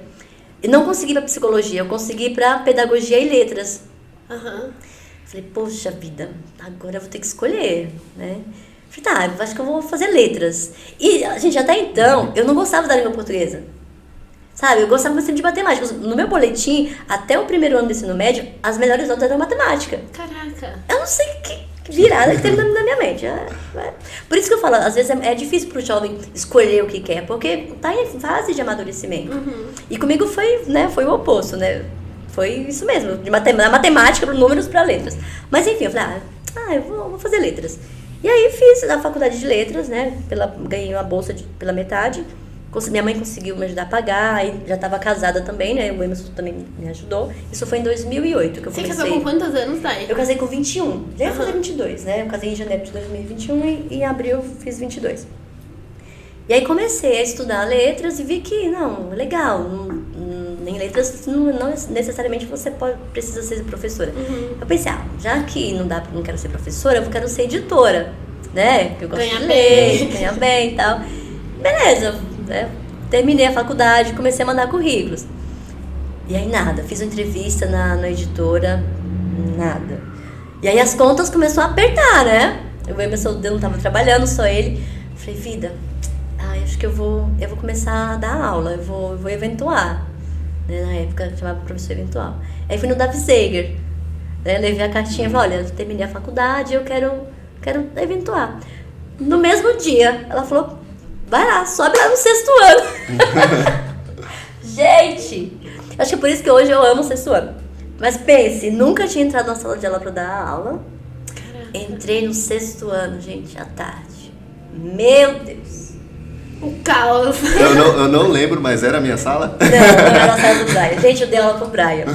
E não consegui para psicologia, eu consegui para pedagogia e letras. Falei, poxa vida, agora eu vou ter que escolher, né? Falei, acho que eu vou fazer letras. E, gente, até então, eu não gostava da língua portuguesa. Sabe, eu gostava bastante de matemática. No meu boletim, até o primeiro ano do ensino médio, as melhores notas eram matemática. Caraca. Eu não sei que virada que teve na minha mente. Por isso que eu falo, às vezes é difícil pro jovem escolher o que quer, porque tá em fase de amadurecimento. E comigo foi o oposto, né? Foi isso mesmo, da matemática, números para letras. Mas enfim, eu falei, eu vou fazer letras. E aí fiz a faculdade de letras, né? Ganhei uma bolsa pela metade. Minha mãe conseguiu me ajudar a pagar, aí já estava casada também, né? O Emerson também me ajudou. Isso foi em 2008 que eu comecei. Você casou com quantos anos, Dai? Eu casei com 21, já ia fazer 22, né? Eu casei em janeiro de 2021 e em abril fiz 22. E aí comecei a estudar letras e vi que, legal, em letras não necessariamente você precisa ser professora. Eu pensei, já que não quero ser professora, eu quero ser editora, né? Porque eu gosto de ler, ganhar bem e tal. Beleza, né? Terminei a faculdade, comecei a mandar currículos. E aí nada, fiz uma entrevista na editora, nada. E aí as contas começaram a apertar, né? O Emerson não estava trabalhando, só ele. Falei, vida, acho que eu vou começar a dar aula, eu vou eventuar. Né? Na época chamava professor eventual. Aí fui no Davi Seger, né? Levei a cartinha e falei, olha, eu terminei a faculdade, eu quero eventuar. No mesmo dia, ela falou, vai lá, sobe lá no 6º ano. Gente, acho que é por isso que hoje eu amo o 6º ano. Mas pense, nunca tinha entrado na sala de aula pra dar aula. Caraca. Entrei no 6º ano, gente, à tarde. Meu Deus. O caos. Eu não lembro, mas era a minha sala? Não era a sala do Brian. Gente, eu dei aula pro Brian.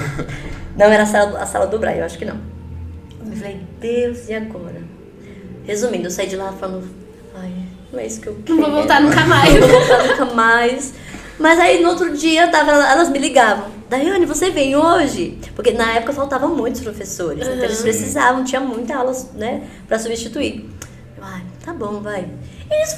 Não era a sala do Brian, eu acho que não. Eu falei, Deus, e agora? Resumindo, eu saí de lá falando, não é isso que eu quero. Não vou voltar nunca mais. Não vou voltar nunca mais. Mas aí no outro dia elas me ligavam. Daiane, você vem hoje? Porque na época faltavam muitos professores. Então eles precisavam, tinha muita aula, né, pra substituir. Eu, tá bom, vai. E isso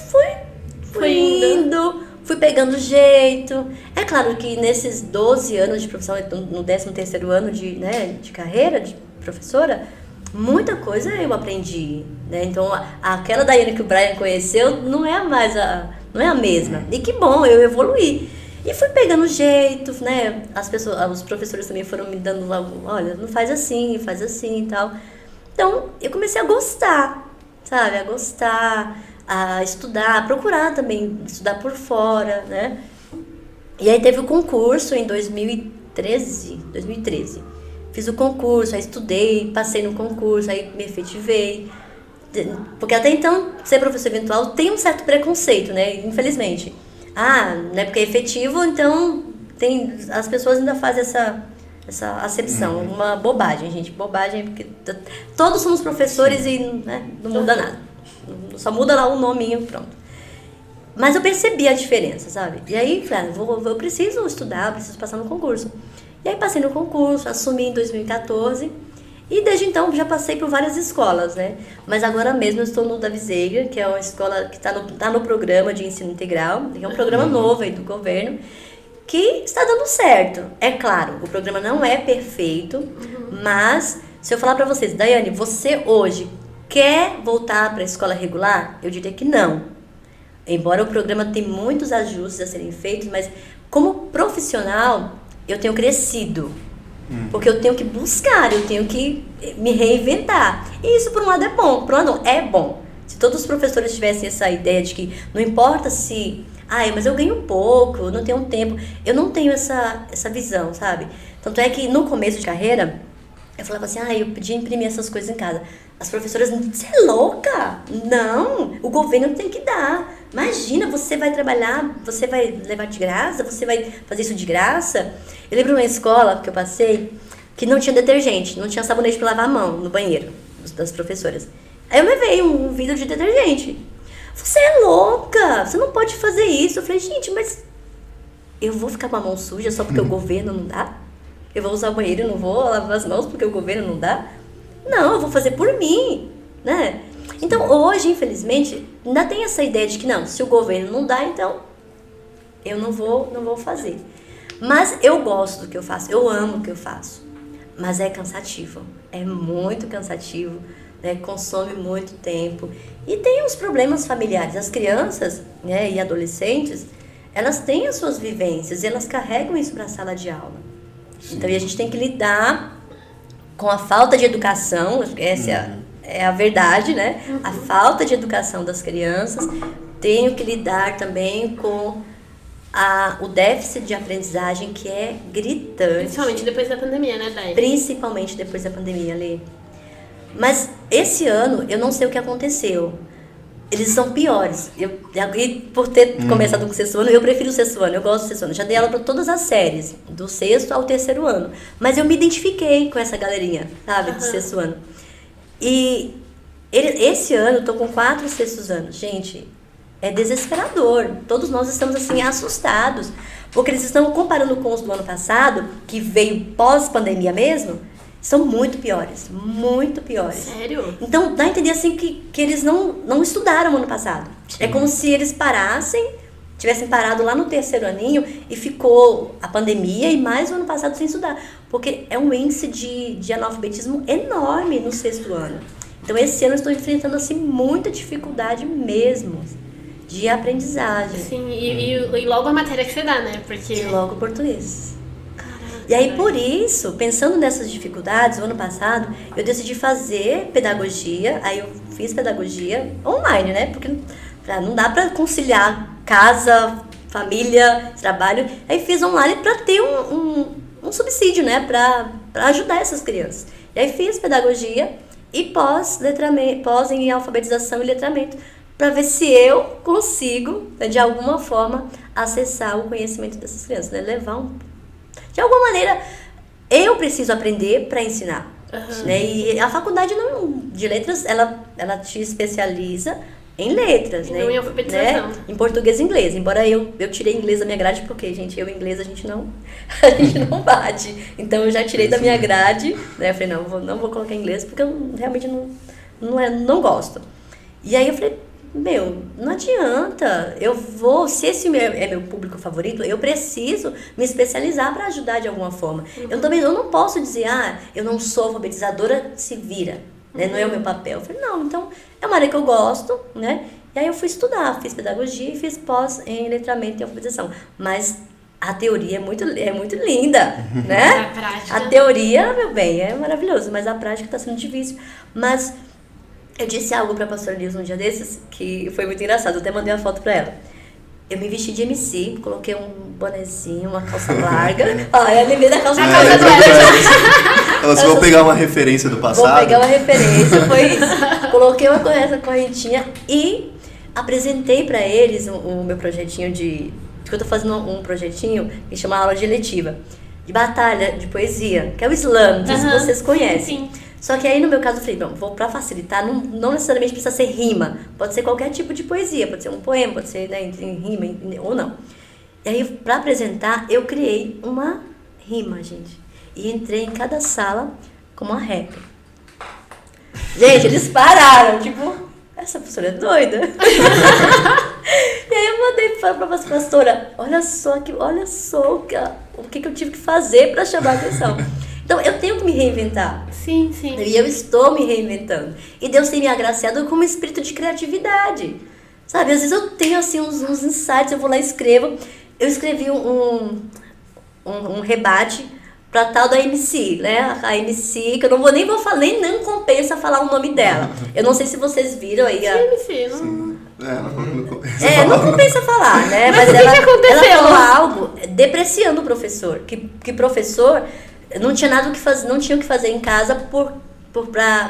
fui indo, fui pegando jeito. É claro que nesses 12 anos de profissão, no 13º ano de carreira de professora, muita coisa eu aprendi, né? Então, aquela Daiane que o Brian conheceu não é a mesma. E que bom, eu evoluí. E fui pegando jeito, né? Os professores também foram me dando logo, olha, não faz assim e tal. Então, eu comecei a gostar, sabe? A gostar, a estudar, a procurar também estudar por fora, né? E aí teve o concurso em 2013. Fiz o concurso, aí estudei, passei no concurso, aí me efetivei. Porque até então, ser professor eventual tem um certo preconceito, né? Infelizmente. Não é porque é efetivo, então as pessoas ainda fazem essa acepção. Uma bobagem, gente. Bobagem, porque todos somos professores e, né, não muda nada. Só muda lá o nominho, pronto. Mas eu percebi a diferença, sabe? E aí, falei, eu preciso estudar, eu preciso passar no concurso. E aí passei no concurso, assumi em 2014. E desde então já passei por várias escolas, né? Mas agora mesmo eu estou no Davi Zeiger, que é uma escola que está no programa de ensino integral, que é um programa novo aí do governo, que está dando certo. É claro, o programa não é perfeito, mas se eu falar para vocês, Daiane, você hoje quer voltar para a escola regular? Eu diria que não. Embora o programa tenha muitos ajustes a serem feitos, mas como profissional eu tenho crescido. Porque eu tenho que buscar, eu tenho que me reinventar. E isso, por um lado, é bom. Por um lado, é bom. Se todos os professores tivessem essa ideia de que não importa se... mas eu ganho pouco, eu não tenho tempo. Eu não tenho essa visão, sabe? Tanto é que no começo de carreira, eu falava assim, eu podia imprimir essas coisas em casa. As professoras, você é louca? Não, o governo tem que dar. Imagina, você vai trabalhar, você vai levar de graça, você vai fazer isso de graça. Eu lembro uma escola que eu passei que não tinha detergente, não tinha sabonete para lavar a mão no banheiro das professoras. Aí eu levei um vidro de detergente. Você é louca, você não pode fazer isso. Eu falei, gente, mas eu vou ficar com a mão suja só porque o governo não dá? Eu vou usar o banheiro e não vou lavar as mãos porque o governo não dá? Não, eu vou fazer por mim, né? Então, hoje, infelizmente, ainda tem essa ideia de que não, se o governo não dá, então eu não vou fazer. Mas eu gosto do que eu faço, eu amo o que eu faço. Mas é cansativo, é muito cansativo, né? Consome muito tempo. E tem os problemas familiares. As crianças, né, e adolescentes, elas têm as suas vivências e elas carregam isso para a sala de aula. Sim. Então, a gente tem que lidar com a falta de educação, essa é a verdade, né? A falta de educação das crianças. Tenho que lidar também com o déficit de aprendizagem, que é gritante. Principalmente depois da pandemia, né, Dai? Principalmente depois da pandemia, Lê. Mas esse ano, eu não sei o que aconteceu. Eles são piores. E por ter começado com o sexto ano, eu prefiro o sexto ano, eu gosto do sexto ano. Já dei aula para todas as séries, do sexto ao terceiro ano. Mas eu me identifiquei com essa galerinha, sabe, do sexto ano. E esse ano, eu tô com 4 sextos anos. Gente, é desesperador. Todos nós estamos, assim, assustados. Porque eles estão comparando com os do ano passado, que veio pós-pandemia mesmo, são muito piores. Muito piores. Sério? Então, dá a entender, assim, que eles não estudaram no ano passado. Sim. É como se eles tivessem parado lá no terceiro aninho e ficou a pandemia e mais o ano passado sem estudar. Porque é um índice de analfabetismo enorme no sexto ano. Então, esse ano eu estou enfrentando, assim, muita dificuldade mesmo de aprendizagem. Sim, e logo a matéria que você dá, né? Porque... E logo o português. E aí, por isso, pensando nessas dificuldades, o ano passado, eu decidi fazer pedagogia. Aí eu fiz pedagogia online, né? Porque não dá para conciliar casa, família, trabalho. Aí fiz online para ter um subsídio, né? Para ajudar essas crianças. E aí fiz pedagogia e pós em alfabetização e letramento, para ver se eu consigo, de alguma forma, acessar o conhecimento dessas crianças, né? De alguma maneira, eu preciso aprender para ensinar. Né? E a faculdade de letras, ela te especializa em letras, né? Em alfabetização. Né? Em português e inglês. Embora eu tirei inglês da minha grade, porque, gente, eu e inglês a gente não bate. Então eu já tirei da minha grade, né? Eu falei, não vou colocar inglês, porque eu realmente não gosto. E aí eu falei, não adianta, se esse é meu público favorito, eu preciso me especializar para ajudar de alguma forma. Eu não posso dizer, eu não sou alfabetizadora, se vira, né? Não é o meu papel. Eu falei, então é uma área que eu gosto, né? E aí eu fui estudar, fiz pedagogia e fiz pós em letramento e alfabetização. Mas a teoria é muito linda, né? A prática. A teoria, meu bem, é maravilhoso, mas a prática está sendo difícil. Mas eu disse algo para a pastora Liz um dia desses que foi muito engraçado, eu até mandei uma foto para ela. Eu me vesti de MC, coloquei um bonezinho, uma calça larga. Ó, eu lembrei da calça larga. Vocês vão pegar uma referência do passado? Vou pegar uma referência, foi isso. Coloquei essa correntinha e apresentei para eles o meu projetinho que eu tô fazendo um projetinho que chama Aula de Eletiva, de batalha, de poesia, que é o slam, não sei se vocês conhecem. Sim. Só que aí no meu caso eu falei, bom, pra facilitar, não necessariamente precisa ser rima, pode ser qualquer tipo de poesia, pode ser um poema, pode ser, né, em rima ou não. E aí, pra apresentar, eu criei uma rima, gente, e entrei em cada sala com uma rapper. Gente, eles pararam, tipo, essa professora é doida. E aí eu mandei pra pastora, olha só o que eu tive que fazer pra chamar a atenção. Então, eu tenho que me reinventar. Sim. E eu estou me reinventando. E Deus tem me agraciado com um espírito de criatividade. Sabe, às vezes eu tenho, assim, uns insights, eu vou lá e escrevo. Eu escrevi um rebate pra tal da MC, né? A MC, que eu nem compensa falar o nome dela. Eu não sei se vocês viram aí. MC, não... não compensa falar, né? Mas o que aconteceu? Ela falou algo depreciando o professor. Que professor... Não tinha nada que fazer, não tinha o que fazer em casa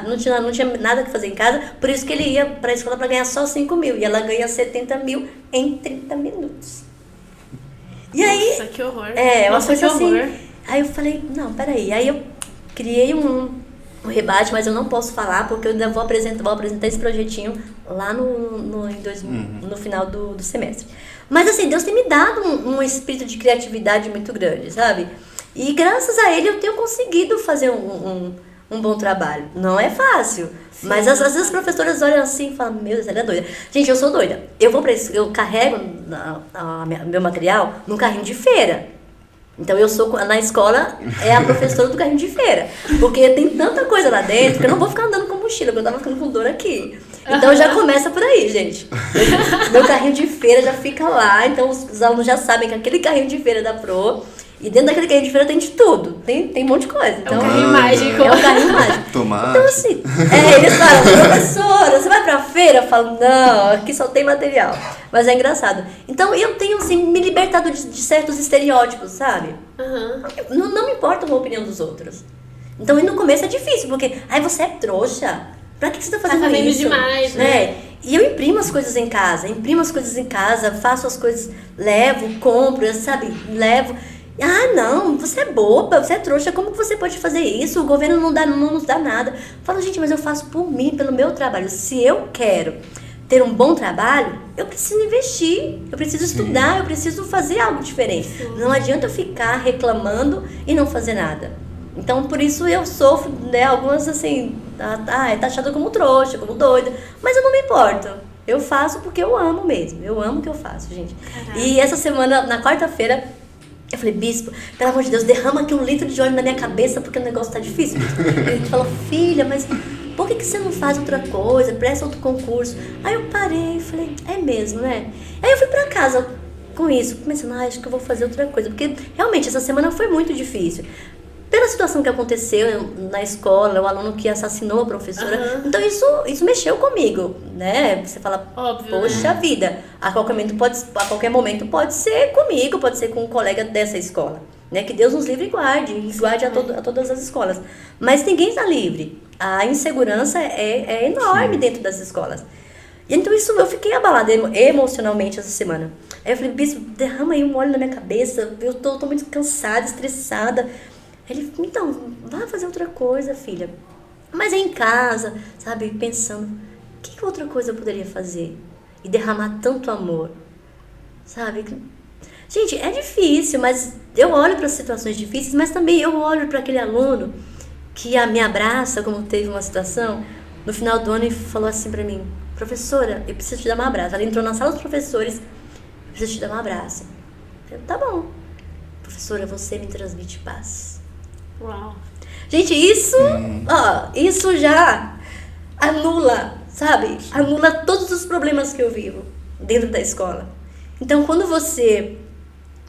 não tinha nada que fazer em casa, por isso que ele ia para a escola para ganhar só 5 mil e ela ganha 70 mil em 30 minutos. E aí, nossa, que horror. Uma coisa assim. Aí eu falei, não, peraí. Aí eu criei um rebate, mas eu não posso falar porque eu ainda vou apresentar esse projetinho lá no final do semestre. Mas assim, Deus tem me dado um espírito de criatividade muito grande, sabe? E graças a ele eu tenho conseguido fazer um bom trabalho. Não é fácil. Sim, mas às vezes as professoras olham assim e falam, meu Deus, ela é doida. Gente, eu sou doida. Eu carrego meu material num carrinho de feira. Então eu sou, na escola, a professora do carrinho de feira. Porque tem tanta coisa lá dentro que eu não vou ficar andando com mochila, porque eu tava ficando com dor aqui. Então já começa por aí, gente. Meu carrinho de feira já fica lá, então os alunos já sabem que aquele carrinho de feira da Pro... E dentro daquele carrinho de feira tem de tudo. Tem um monte de coisa. Então, é um carrinho mágico. É um carrinho mágico. Tomate. Então, assim, eles falam, professora, você vai pra feira? Eu falo, não, aqui só tem material. Mas é engraçado. Então, eu tenho, assim, me libertado de certos estereótipos, sabe? Não me importa a opinião dos outros. Então, e no começo é difícil, porque, você é trouxa. Pra que você tá fazendo isso? Demais, né? E eu imprimo as coisas em casa, faço as coisas, levo, compro, sabe? Levo... Ah, não, você é boba, você é trouxa, como que você pode fazer isso? O governo não nos dá nada. Fala, gente, mas eu faço por mim, pelo meu trabalho. Se eu quero ter um bom trabalho, eu preciso investir, eu preciso estudar, eu preciso fazer algo diferente. Não adianta eu ficar reclamando e não fazer nada. Então, por isso eu sofro, né, algumas assim, é taxada como trouxa, como doida, mas eu não me importo. Eu faço porque eu amo mesmo, eu amo o que eu faço, gente. Caraca. E essa semana, na quarta-feira, eu falei, bispo, pelo amor de Deus, derrama aqui 1 litro de óleo na minha cabeça porque o negócio tá difícil. Ele falou, filha, mas por que você não faz outra coisa, presta outro concurso? Aí eu parei e falei, é mesmo, né? Aí eu fui pra casa com isso, pensando, acho que eu vou fazer outra coisa. Porque realmente essa semana foi muito difícil. Pela situação que aconteceu na escola, o aluno que assassinou a professora. Então isso mexeu comigo, né? Você fala, óbvio, poxa vida, a qualquer momento pode ser comigo, pode ser com um colega dessa escola. Né? Que Deus nos livre e guarde a todas as escolas. Mas ninguém está livre. A insegurança é enorme dentro das escolas. Então eu fiquei abalada emocionalmente essa semana. Aí eu falei, bispo, derrama aí um óleo na minha cabeça, eu tô muito cansada, estressada. Ele, então, vá fazer outra coisa, filha. Mas é em casa, sabe, pensando, que outra coisa eu poderia fazer? E derramar tanto amor, sabe? Gente, é difícil, mas eu olho para as situações difíceis, mas também eu olho para aquele aluno que me abraça, como teve uma situação, no final do ano e falou assim para mim, professora, eu preciso te dar um abraço. Ela entrou na sala dos professores, eu preciso te dar um abraço. Eu, tá bom. Professora, você me transmite paz. Uau. Gente, isso já anula, sabe? Anula todos os problemas que eu vivo dentro da escola. Então, quando você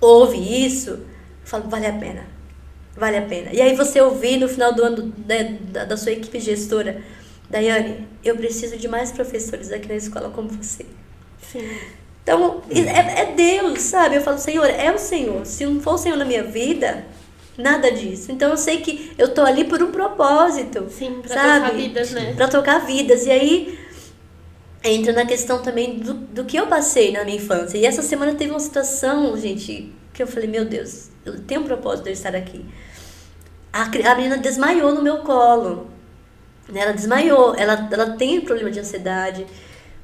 ouve isso, eu falo, vale a pena. Vale a pena. E aí você ouvir no final do ano, né, da sua equipe gestora, Daiane, eu preciso de mais professores aqui na escola como você. Sim. Então, é Deus, sabe? Eu falo, Senhor, é o Senhor. Se não for o Senhor na minha vida, nada disso. Então eu sei que eu tô ali por um propósito. Sim, pra sabe? tocar vidas, né? Pra tocar vidas. E aí entra na questão também do que eu passei na minha infância. E essa semana teve uma situação, gente, que eu falei, meu Deus, eu tenho um propósito de eu estar aqui. A menina desmaiou no meu colo. Ela desmaiou. Ela tem problema de ansiedade,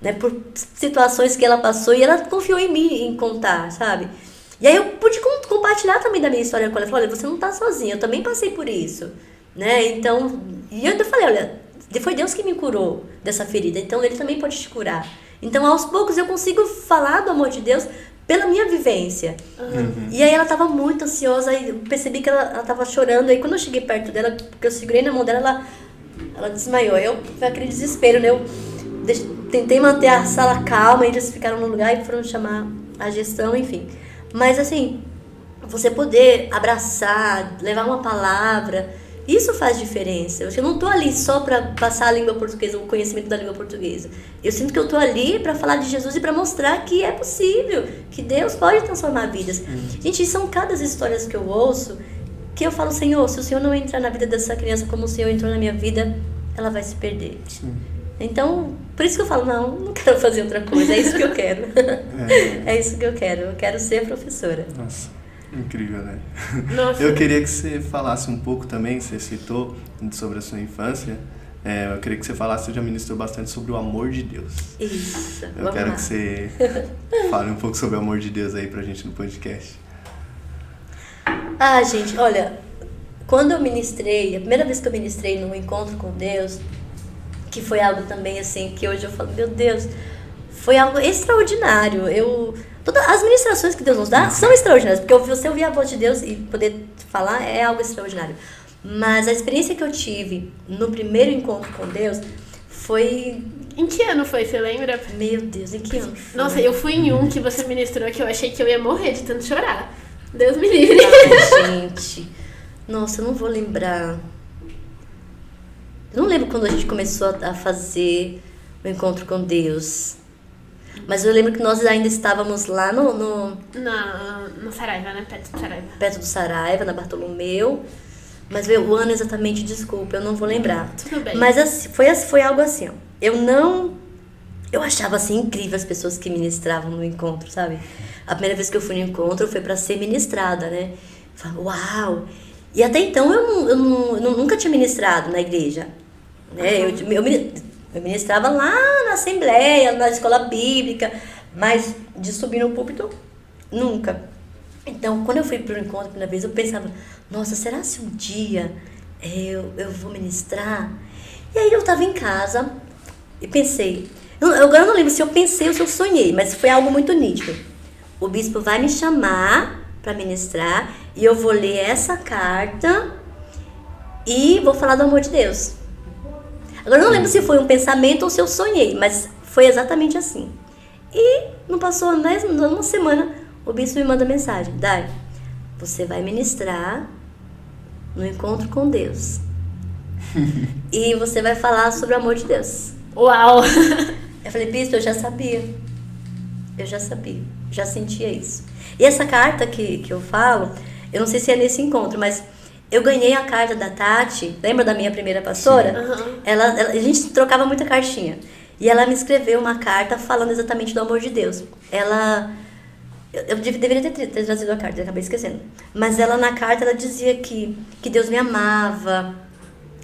né, por situações que ela passou, e ela confiou em mim, em contar, sabe? E aí eu pude compartilhar também da minha história com ela. Eu falei, olha, você não tá sozinha, eu também passei por isso, né? Então, e eu falei, olha, foi Deus que me curou dessa ferida, então Ele também pode te curar. Então, aos poucos, eu consigo falar do amor de Deus pela minha vivência. E aí ela tava muito ansiosa, e eu percebi que ela tava chorando. Aí quando eu cheguei perto dela, porque eu segurei na mão dela, ela desmaiou. Foi aquele desespero, né? Eu tentei manter a sala calma, eles ficaram no lugar e foram chamar a gestão, enfim. Mas assim, você poder abraçar, levar uma palavra, isso faz diferença. Eu não tô ali só para passar a língua portuguesa, o conhecimento da língua portuguesa. Eu sinto que eu tô ali para falar de Jesus e para mostrar que é possível, que Deus pode transformar vidas. Gente, são cada histórias que eu ouço que eu falo, Senhor, se o Senhor não entrar na vida dessa criança como o Senhor entrou na minha vida, ela vai se perder. Então, por isso que eu falo, não quero fazer outra coisa, é isso que eu quero. É isso que eu quero ser professora. Nossa, incrível, né? Nossa. Eu queria que você falasse um pouco também, você citou sobre a sua infância, eu queria que você falasse, você já ministrou bastante sobre o amor de Deus. Isso, Eu quero que você fale um pouco sobre o amor de Deus aí pra gente no podcast. Gente, olha, quando eu ministrei, a primeira vez que eu ministrei num encontro com Deus, que foi algo também assim, que hoje eu falo, meu Deus, foi algo extraordinário. Todas as ministrações que Deus nos dá são extraordinárias, porque você ouvir a voz de Deus e poder falar é algo extraordinário. Mas a experiência que eu tive no primeiro encontro com Deus foi... Em que ano foi, você lembra? Meu Deus, em que ano foi? Nossa, eu fui em um que você ministrou que eu achei que eu ia morrer de tanto chorar. Deus me livre. Gente, nossa, eu não vou lembrar. Eu não lembro quando a gente começou a fazer o encontro com Deus. Mas eu lembro que nós ainda estávamos lá no Saraiva, né? Perto do Saraiva. Perto do Saraiva, na Bartolomeu. Mas o ano exatamente, desculpa, eu não vou lembrar. Tudo bem. Mas assim, foi algo assim, ó. Eu achava assim incrível as pessoas que ministravam no encontro, sabe? A primeira vez que eu fui no encontro foi para ser ministrada, né? Falei, uau! E até então eu nunca tinha ministrado na igreja, né? Eu ministrava lá na assembleia, na escola bíblica, mas de subir no púlpito, nunca. Então, quando eu fui para o encontro a primeira vez, eu pensava, nossa, será se um dia eu vou ministrar? E aí eu estava em casa e pensei, agora eu não lembro se eu pensei ou se eu sonhei, mas foi algo muito nítido. O bispo vai me chamar para ministrar e eu vou ler essa carta e vou falar do amor de Deus. Agora eu não lembro se foi um pensamento ou se eu sonhei, mas foi exatamente assim. E não passou mesmo uma semana, o bispo me manda mensagem, Dai, você vai ministrar no encontro com Deus. E você vai falar sobre o amor de Deus. Uau! Eu falei, bispo, eu já sabia, já sentia isso. E essa carta que eu falo, eu não sei se é nesse encontro, mas eu ganhei a carta da Tati, lembra da minha primeira pastora? A gente trocava muita cartinha. E ela me escreveu uma carta falando exatamente do amor de Deus. Eu deveria ter trazido a carta, eu acabei esquecendo. Mas ela na carta, ela dizia que Deus me amava,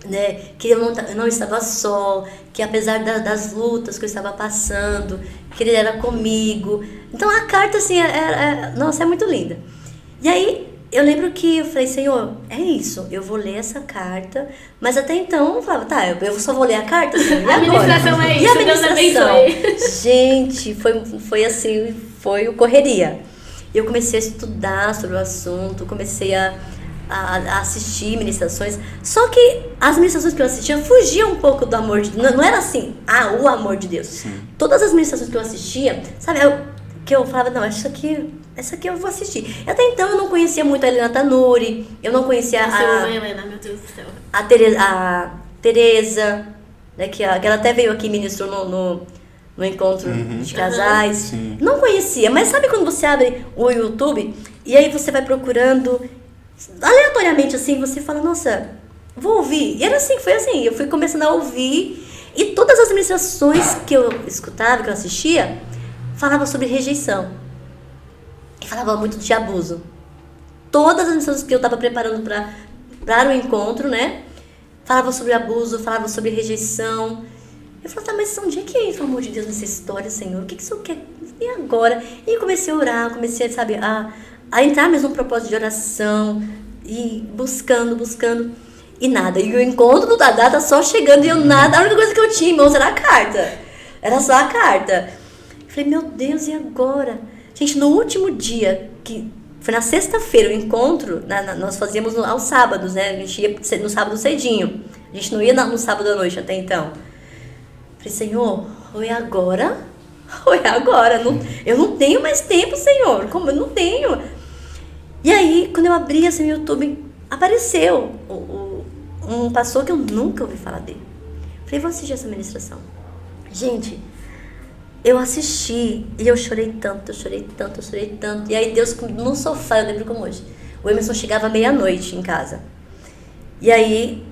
né? Que eu não estava só, que apesar das lutas que eu estava passando, que Ele era comigo. Então a carta, assim, nossa, é muito linda. E aí, eu lembro que eu falei, Senhor, é isso, eu vou ler essa carta. Mas até então, eu falava, tá, eu só vou ler a carta, Senhor, e a administração agora? é isso, e a administração? Deus abençoe. Gente, foi assim, foi correria. Eu comecei a estudar sobre o assunto, comecei a assistir ministrações. Só que as ministrações que eu assistia fugiam um pouco do amor de Deus. Não era assim, o amor de Deus. Sim. Todas as ministrações que eu assistia, sabe, que eu falava, não, essa aqui eu vou assistir. Até então eu não conhecia muito a Helena Tanuri, eu não conhecia a Helena, meu Deus do céu. A Tereza, né, que ela até veio aqui e ministrou no encontro de casais. Sim. Não conhecia, mas sabe quando você abre o YouTube e aí você vai procurando aleatoriamente assim, você fala, nossa, vou ouvir. E era assim, foi assim, eu fui começando a ouvir e todas as ministrações que eu escutava, que eu assistia, falavam sobre rejeição. E falava muito de abuso. Todas as ministrações que eu estava preparando para o encontro, né, falavam sobre abuso, falavam sobre rejeição. Eu falei, tá, mas onde é que entra o amor de Deus nessa história, Senhor? O que isso quer? E agora? E comecei a orar, comecei, sabe, a entrar mesmo num propósito de oração, e buscando, e nada. E o encontro do Dadá tá só chegando e eu nada. A única coisa que eu tinha em mãos era a carta. Era só a carta. Eu falei, meu Deus, e agora? Gente, no último dia, que foi na sexta-feira o encontro, nós fazíamos aos sábados, né? A gente ia no sábado cedinho. A gente não ia no sábado à noite até então. Falei, Senhor, ou é agora? Ou é agora? Eu não tenho mais tempo, Senhor. Como eu não tenho? E aí, quando eu abri assim no YouTube, apareceu um pastor que eu nunca ouvi falar dele. Falei, vou assistir essa ministração. Gente, eu assisti e eu chorei tanto. E aí Deus, no sofá, eu lembro como hoje. O Emerson chegava meia-noite em casa. E aí,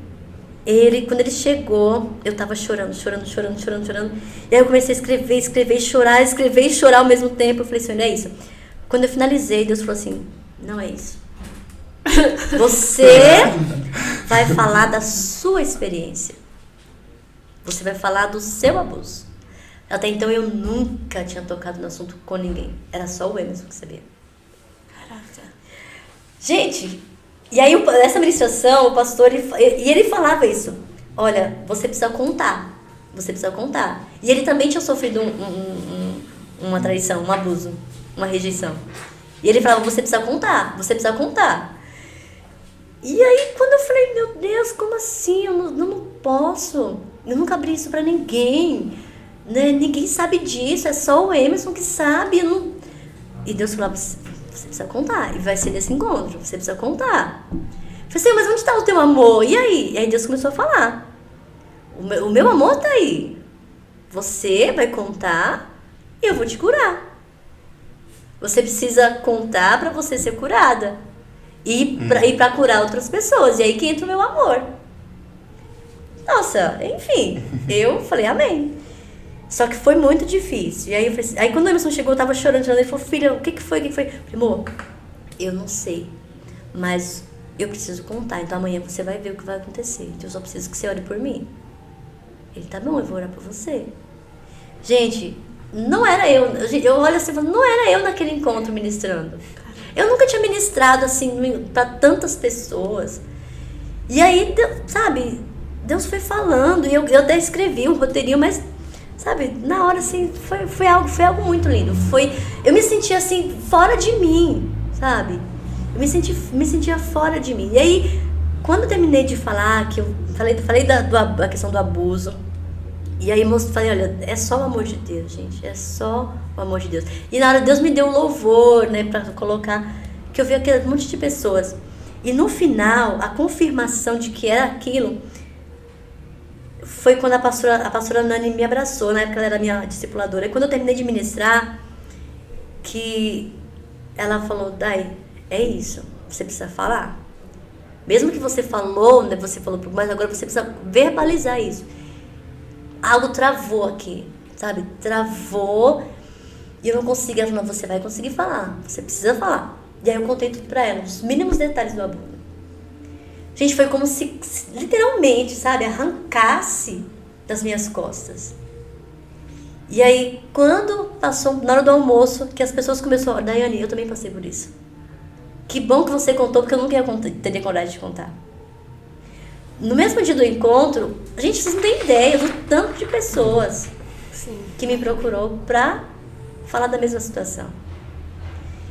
quando ele chegou, eu tava chorando. E aí eu comecei a escrever e chorar ao mesmo tempo. Eu falei, Senhor, não é isso. Quando eu finalizei, Deus falou assim, não é isso. Você vai falar da sua experiência. Você vai falar do seu abuso. Até então eu nunca tinha tocado no assunto com ninguém. Era só o Emerson que sabia. Caraca. Gente, e aí nessa ministração, o pastor, ele falava isso. Olha, você precisa contar. E ele também tinha sofrido uma traição, um abuso, uma rejeição. E ele falava, você precisa contar. E aí, quando eu falei, meu Deus, como assim? Eu não posso. Eu nunca abri isso pra ninguém. Né? Ninguém sabe disso, é só o Emerson que sabe. E Deus falava, você precisa contar. E vai ser nesse encontro, você precisa contar. Eu falei assim, mas onde está o teu amor? E aí Deus começou a falar. O meu amor tá aí. Você vai contar e eu vou te curar. Você precisa contar para você ser curada. E para curar outras pessoas. E aí que entra o meu amor. Nossa, enfim. Eu falei, amém. Só que foi muito difícil. E aí, aí quando o Emerson chegou, eu tava chorando. Ele falou, filha, o que foi? Eu falei, amor, eu não sei. Mas eu preciso contar. Então amanhã você vai ver o que vai acontecer. Então eu só preciso que você ore por mim. Ele, tá bom, eu vou orar por você. Gente, não era eu. Eu olho assim e falo, não era eu naquele encontro ministrando. Eu nunca tinha ministrado assim para tantas pessoas. E aí, sabe, Deus foi falando. E eu até escrevi um roteirinho, mas, sabe, na hora assim, foi algo muito lindo. Eu me sentia assim, fora de mim, sabe? Eu me sentia fora de mim. E aí, quando eu terminei de falar, que eu falei da questão do abuso. E aí falei, olha, é só o amor de Deus, gente. É só o amor de Deus. E na hora Deus me deu louvor, né, pra colocar, que eu vi aquele monte de pessoas. E no final, a confirmação de que era aquilo, foi quando a pastora Nani me abraçou, na época ela era minha discipuladora. E quando eu terminei de ministrar, que ela falou, Dai, é isso, você precisa falar. Mesmo que você falou, né, mas agora você precisa verbalizar isso. Algo travou aqui, sabe? Travou e eu não consegui. Ela falou, não, você vai conseguir falar, você precisa falar. E aí eu contei tudo pra ela, os mínimos detalhes do abuso. Gente, foi como se literalmente, sabe, arrancasse das minhas costas. E aí, quando passou, na hora do almoço, que as pessoas começaram a falar, Daiane, eu também passei por isso. Que bom que você contou, porque eu nunca ia ter coragem de contar. No mesmo dia do encontro, gente, vocês não têm ideia do tanto de pessoas que me procurou pra falar da mesma situação.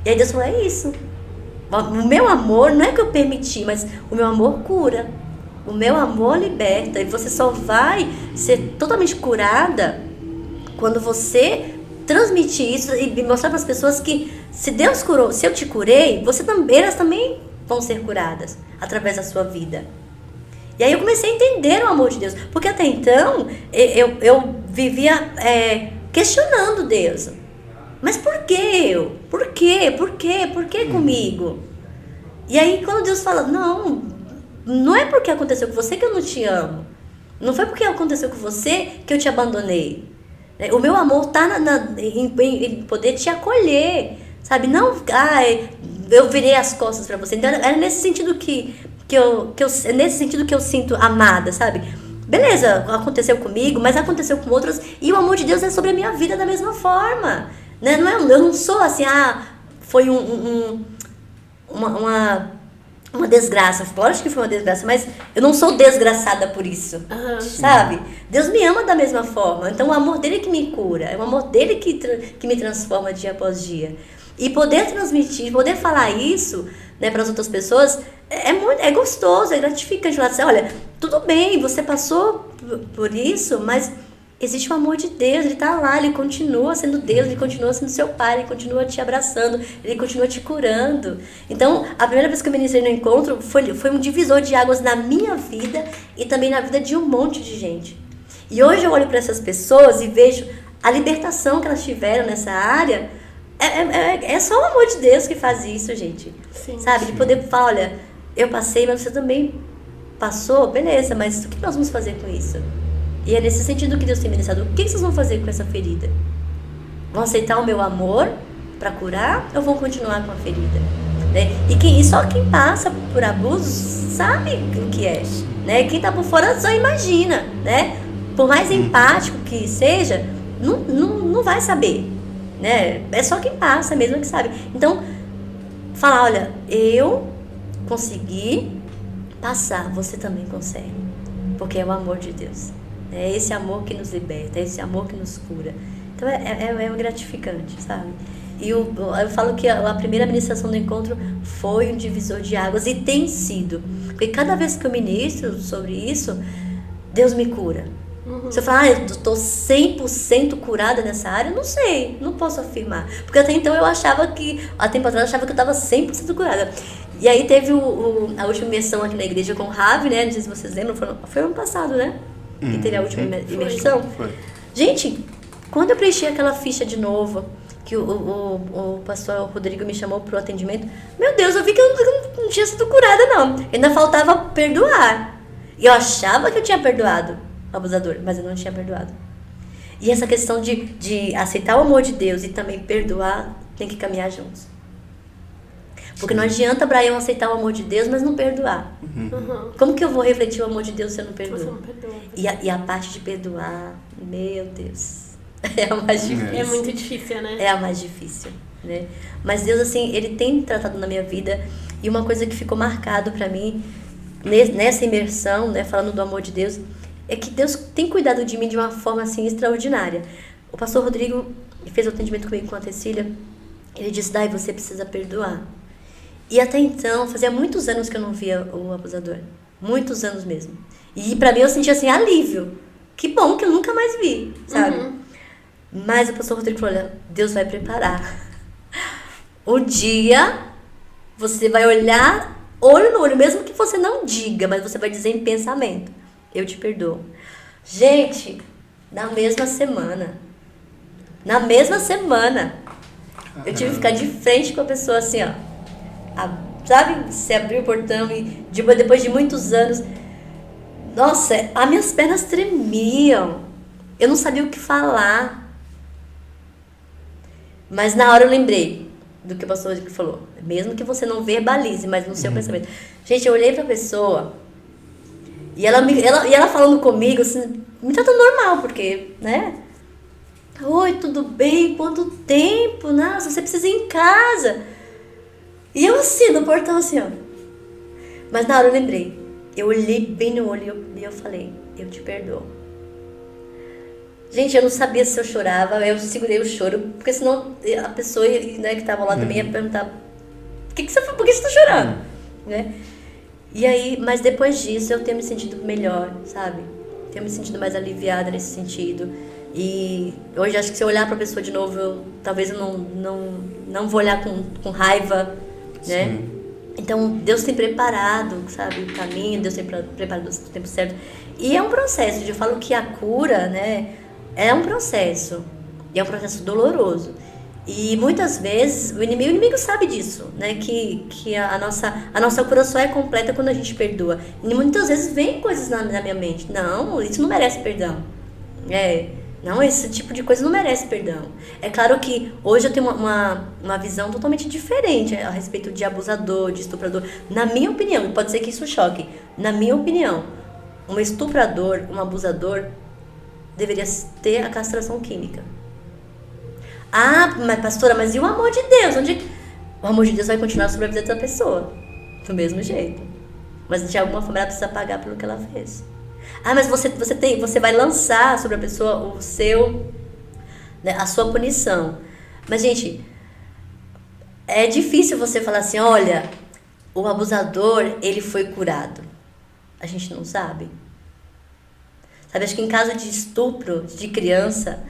E aí Deus falou, é isso. O meu amor, não é que eu permiti, mas o meu amor cura. O meu amor liberta. E você só vai ser totalmente curada quando você transmitir isso e mostrar para as pessoas que se Deus curou, se eu te curei, elas também vão ser curadas através da sua vida. E aí eu comecei a entender o amor de Deus, porque até então eu vivia questionando Deus. Mas por que eu? Por quê? Por quê? Por que comigo? E aí quando Deus fala, não é porque aconteceu com você que eu não te amo. Não foi porque aconteceu com você que eu te abandonei. O meu amor está em poder te acolher, sabe? Não, eu virei as costas para você. Então era nesse sentido nesse sentido que eu sinto amada, sabe? Beleza, aconteceu comigo, mas aconteceu com outros, e o amor de Deus é sobre a minha vida da mesma forma, né? Eu não sou assim, foi uma desgraça. Lógico que foi uma desgraça, mas eu não sou desgraçada por isso, sabe? Deus me ama da mesma forma. Então o amor dele que me cura, é o amor dele que me transforma dia após dia. E poder transmitir, poder falar isso, né, para as outras pessoas é gostoso, é gratificante. Falar assim, olha, tudo bem, você passou por isso, mas existe o amor de Deus, ele está lá, ele continua sendo Deus, ele continua sendo seu pai, ele continua te abraçando, ele continua te curando. Então, a primeira vez que eu ministrei no encontro foi um divisor de águas na minha vida e também na vida de um monte de gente. E hoje eu olho para essas pessoas e vejo a libertação que elas tiveram nessa área. É só o amor de Deus que faz isso, gente. Sim, sabe? De poder falar, olha, eu passei, mas você também passou, beleza, mas o que nós vamos fazer com isso? E é nesse sentido que Deus tem ministrado. O que vocês vão fazer com essa ferida? Vão aceitar o meu amor para curar ou vão continuar com a ferida? Né? E só quem passa por abuso sabe o que é. Né? Quem está por fora só imagina. Né? Por mais empático que seja, não vai saber. Né? É só quem passa mesmo que sabe. Então, falar, olha, eu consegui passar, você também consegue. Porque é o amor de Deus. É esse amor que nos liberta, é esse amor que nos cura. Então é gratificante, sabe? E eu falo que a primeira ministração do encontro foi um divisor de águas e tem sido. Porque cada vez que eu ministro sobre isso, Deus me cura. Se eu falar, eu estou 100% curada nessa área, eu não sei, não posso afirmar. Porque até então eu achava há tempo atrás eu achava que eu estava 100% curada. E aí teve a última imersão aqui na igreja com o Ravi, né? Não sei se vocês lembram, foi ano passado, né? Que teve a última imersão. Foi. Gente, quando eu preenchi aquela ficha de novo, que o pastor Rodrigo me chamou pro atendimento, meu Deus, eu vi que eu não tinha sido curada, não. Ainda faltava perdoar. E eu achava que eu tinha perdoado o abusador, mas eu não tinha perdoado. E essa questão de aceitar o amor de Deus e também perdoar, tem que caminhar juntos. Porque não adianta, Brian, aceitar o amor de Deus, mas não perdoar. Como que eu vou refletir o amor de Deus se eu não perdoo? Você não perdoa. E a parte de perdoar, meu Deus, é a mais difícil. É muito difícil, né? É a mais difícil, né? Mas Deus, assim, Ele tem tratado na minha vida. E uma coisa que ficou marcado pra mim, nessa imersão, né, falando do amor de Deus, é que Deus tem cuidado de mim de uma forma, assim, extraordinária. O pastor Rodrigo fez o atendimento comigo com a Tecília. Ele disse, Dai, você precisa perdoar. E até então, fazia muitos anos que eu não via o abusador. Muitos anos mesmo. E pra mim eu sentia assim, alívio. Que bom que eu nunca mais vi, sabe? Mas o pastor Rodrigo falou, olha, Deus vai preparar. Um dia, você vai olhar olho no olho, mesmo que você não diga, mas você vai dizer em pensamento, eu te perdoo. Gente, na mesma semana, eu tive que ficar de frente com a pessoa assim, ó. Sabe? Você abriu o portão e depois de muitos anos, nossa, as minhas pernas tremiam. Eu não sabia o que falar. Mas na hora eu lembrei do que o pastor falou. Mesmo que você não verbalize, mas no seu pensamento. Gente, eu olhei pra pessoa e ela falando comigo, assim, me tratando normal, porque, né? Oi, tudo bem? Quanto tempo? Nossa, você precisa ir em casa. E eu assim, no portão assim, ó. Mas na hora eu lembrei. Eu olhei bem no olho e eu falei, eu te perdoo. Gente, eu não sabia se eu chorava, eu segurei o choro, porque senão a pessoa, né, que estava lá também ia perguntar, por que você tá chorando? Né? E aí, mas depois disso eu tenho me sentido melhor, sabe? Tenho me sentido mais aliviada nesse sentido. E hoje acho que se eu olhar para a pessoa de novo, talvez eu não vou olhar com raiva, né? Sim. Então Deus tem preparado, sabe, o caminho, Deus tem preparado o tempo certo. E é um processo, eu falo que a cura, né, é um processo. E é um processo doloroso. E muitas vezes o inimigo sabe disso, né? Que a nossa cura só é completa quando a gente perdoa. E muitas vezes vem coisas na minha mente. Não, isso não merece perdão. Não, esse tipo de coisa não merece perdão. É claro que hoje eu tenho uma visão totalmente diferente a respeito de abusador, de estuprador. Na minha opinião, pode ser que isso choque. Na minha opinião, um estuprador, um abusador, deveria ter a castração química. Ah, mas pastora, mas e o amor de Deus? O amor de Deus vai continuar sobre a vida da pessoa, do mesmo jeito. Mas de alguma forma ela precisa pagar pelo que ela fez. Ah, mas você vai lançar sobre a pessoa a sua punição. Mas, gente, é difícil você falar assim, olha, o abusador, ele foi curado. A gente não sabe. Sabe, acho que em caso de estupro de criança,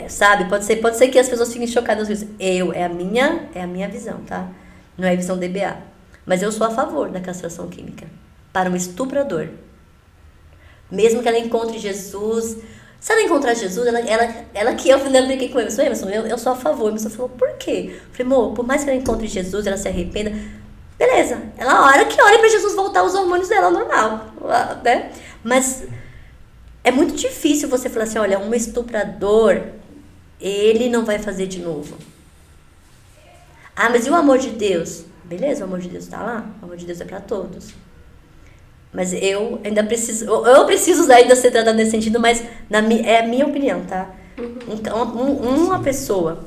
sabe? Pode ser que as pessoas fiquem chocadas com isso. É a minha visão, tá? Não é a visão DBA. Mas eu sou a favor da castração química para um estuprador. Mesmo que ela encontre Jesus. Se ela encontrar Jesus, ela que eu brinquei com ele. Eu sou a favor. Mas falou, por quê? Eu falei, amor, por mais que ela encontre Jesus, ela se arrependa. Beleza. Ela ora para Jesus voltar os hormônios dela normal, né? Mas é muito difícil você falar assim, olha, um estuprador, ele não vai fazer de novo. Ah, mas e o amor de Deus? Beleza, o amor de Deus está lá. O amor de Deus é para todos. Mas eu ainda preciso... Eu preciso ainda ser tratada nesse sentido, mas é a minha opinião, tá? Então, uma pessoa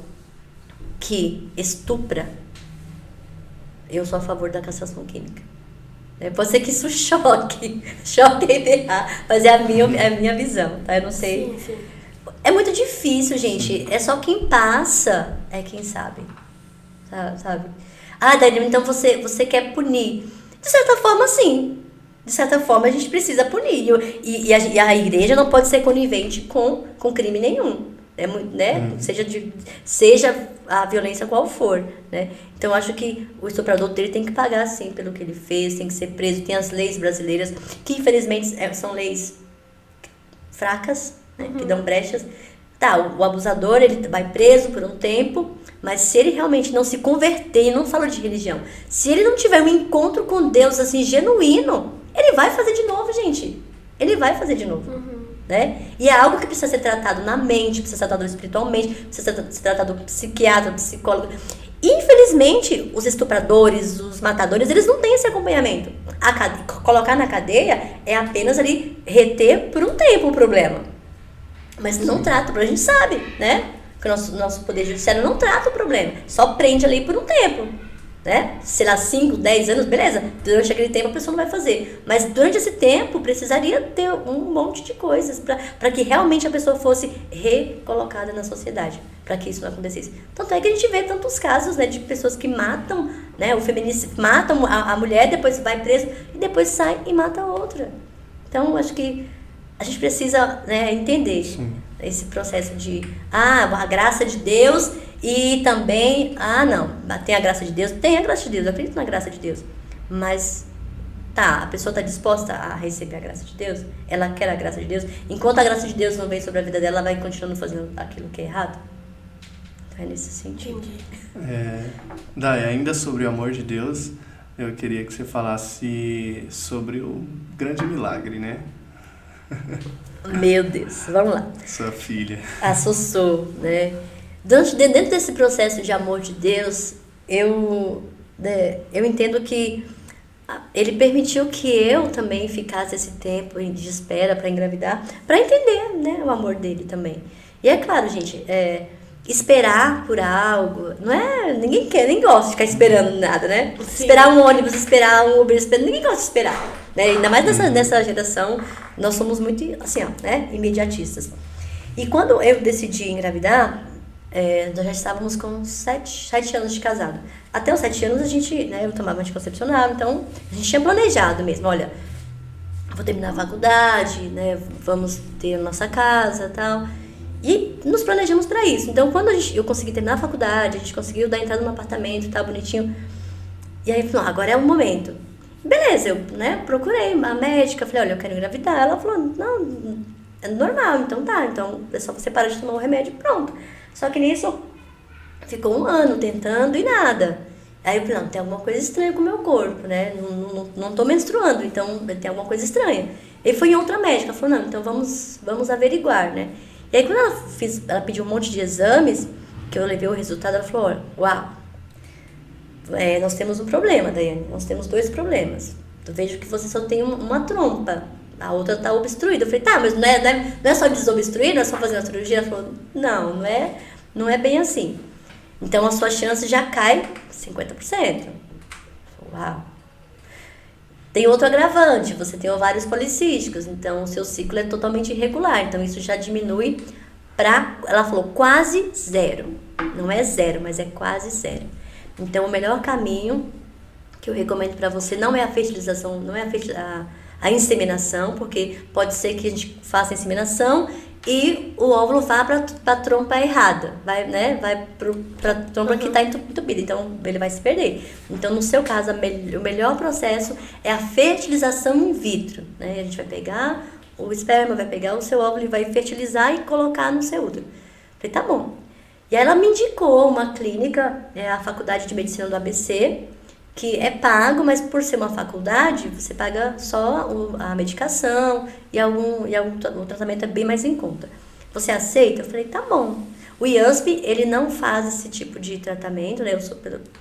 que estupra, eu sou a favor da castração química. Pode ser que isso choque idear, mas é a minha visão, tá? Eu não sei. Sim. É muito difícil, gente. É só quem passa é quem sabe. Sabe? Ah, Dani, então você quer punir. De certa forma, sim. De certa forma, a gente precisa punir. E a igreja não pode ser conivente com crime nenhum. Né? Seja a violência qual for, né? Então, eu acho que o estuprador dele tem que pagar, sim, pelo que ele fez, tem que ser preso. Tem as leis brasileiras, que infelizmente são leis fracas, né? Que dão brechas. Tá, o abusador, ele vai preso por um tempo, mas se ele realmente não se converter, e não falo de religião, se ele não tiver um encontro com Deus, assim, genuíno, ele vai fazer de novo, gente. Ele vai fazer de novo. Né? E é algo que precisa ser tratado na mente, precisa ser tratado espiritualmente, precisa ser tratado por psiquiatra, psicólogo. Infelizmente, os estupradores, os matadores, eles não têm esse acompanhamento. Colocar na cadeia é apenas ali reter por um tempo o problema. Mas não trata, a gente sabe, né? Que o nosso poder judiciário não trata o problema, só prende ali por um tempo. Né? Sei lá, 5, 10 anos, beleza. Durante aquele tempo a pessoa não vai fazer. Mas durante esse tempo precisaria ter um monte de coisas para que realmente a pessoa fosse recolocada na sociedade, para que isso não acontecesse. Tanto é que a gente vê tantos casos, né, de pessoas que matam, né, o feminicídio, matam a mulher, depois vai preso e depois sai e mata a outra. Então acho que a gente precisa, né, entender esse processo de a graça de Deus. E também, não, tem a graça de Deus, eu acredito na graça de Deus, mas a pessoa está disposta a receber a graça de Deus, ela quer a graça de Deus, enquanto a graça de Deus não vem sobre a vida dela, ela vai continuando fazendo aquilo que é errado. Então é nesse sentido. Dai, ainda sobre o amor de Deus, eu queria que você falasse sobre o grande milagre, né? Meu Deus, vamos lá. Sua filha. A Sossô, né? Dentro desse processo de amor de Deus, eu entendo que Ele permitiu que eu também ficasse esse tempo de espera para engravidar, para entender, né, o amor dele também. E é claro, gente, esperar por algo, não é, ninguém gosta de ficar esperando nada, né? Sim. Esperar um ônibus, esperar um Uber, ninguém gosta de esperar, né? Ainda mais nessa geração, nós somos muito, assim, né, imediatistas. E quando eu decidi engravidar, nós já estávamos com 7 anos de casado. Até os 7 anos a gente, né, eu tomava anticoncepcional, então a gente tinha planejado mesmo, olha, vou terminar a faculdade, né? Vamos ter a nossa casa e tal. E nos planejamos para isso. Então, quando eu consegui terminar a faculdade, a gente conseguiu dar entrada no apartamento e tal, bonitinho. E aí, falou, agora é o momento. Beleza, eu, né, procurei a médica, falei, olha, eu quero engravidar. Ela falou, não, é normal, então tá. Então, é só você parar de tomar o remédio, pronto. Só que nisso, ficou 1 ano tentando e nada. Aí eu falei, não, tem alguma coisa estranha com o meu corpo, né? Não tô menstruando, então tem alguma coisa estranha. E foi em outra médica, ela falou, não, então vamos averiguar, né? E aí quando ela pediu um monte de exames, que eu levei o resultado, ela falou, uau, nós temos um problema, Daiane, nós temos 2 problemas. Eu vejo que você só tem uma trompa, a outra tá obstruída. Eu falei, tá, mas não é só desobstruir, não é só fazer uma cirurgia? Ela falou, não é bem assim. Então a sua chance já cai 50%. Uau! Tem outro agravante, você tem ovários policísticos, então o seu ciclo é totalmente irregular, então isso já diminui para, ela falou, quase 0. Não é 0, mas é quase 0. Então o melhor caminho que eu recomendo para você não é a fertilização, não é a inseminação, porque pode ser que a gente faça a inseminação e o óvulo vá para a trompa errada, vai para a trompa que está entupida, então ele vai se perder. Então, no seu caso, o melhor processo é a fertilização in vitro, né? A gente vai pegar o esperma, vai pegar o seu óvulo e vai fertilizar e colocar no seu útero. Falei, tá bom. E aí ela me indicou uma clínica, a Faculdade de Medicina do ABC, que é pago, mas por ser uma faculdade, você paga só a medicação e o tratamento é bem mais em conta. Você aceita? Eu falei, tá bom. O IANSP, ele não faz esse tipo de tratamento, né? Eu sou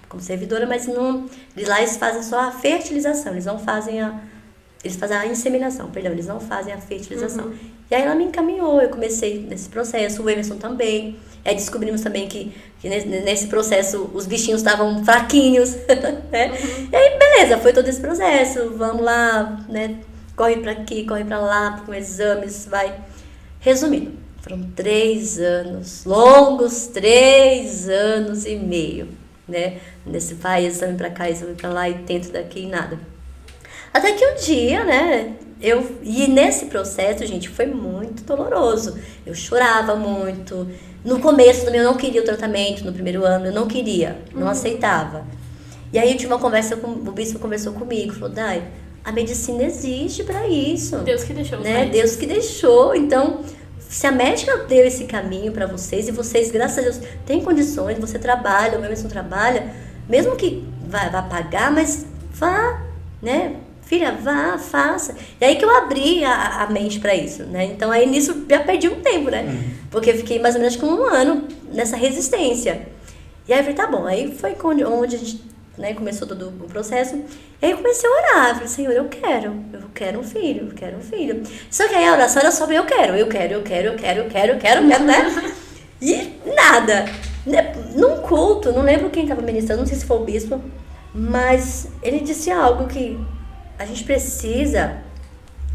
como servidora, mas lá eles fazem só a fertilização, eles fazem a inseminação, perdão, eles não fazem a fertilização. E aí ela me encaminhou, eu comecei nesse processo, o Emerson também. Aí descobrimos também que nesse processo os bichinhos estavam fraquinhos, né? E aí, beleza, foi todo esse processo, vamos lá, né? Corre pra aqui, corre pra lá, com exames, vai. Resumindo, foram 3 anos, longos 3 anos e meio, né? Nesse vai, exame pra cá, exame pra lá, e tento daqui e nada. Até que um dia, né? E nesse processo, gente, foi muito doloroso. Eu chorava muito. No começo também eu não queria o tratamento, no primeiro ano eu não queria, não aceitava. E aí eu tive uma conversa o bispo conversou comigo, falou, Dai, a medicina existe para isso. Deus que deixou. Né? Deus que deixou. Então, se a médica deu esse caminho para vocês, e vocês, graças a Deus, têm condições, você trabalha, o meu mesmo trabalha, mesmo que vá pagar, mas vá, né? Filha, vá, faça. E aí que eu abri a mente para isso, né? Então aí nisso já perdi um tempo, né? Porque eu fiquei mais ou menos com 1 ano nessa resistência. E aí eu falei, tá bom. Aí foi onde a gente, né, começou todo o processo. E aí eu comecei a orar. Eu falei, Senhor, eu quero um filho, Só que aí a oração era só eu quero, né? E nada. Num culto, não lembro quem estava ministrando, não sei se foi o bispo, mas ele disse algo que a gente precisa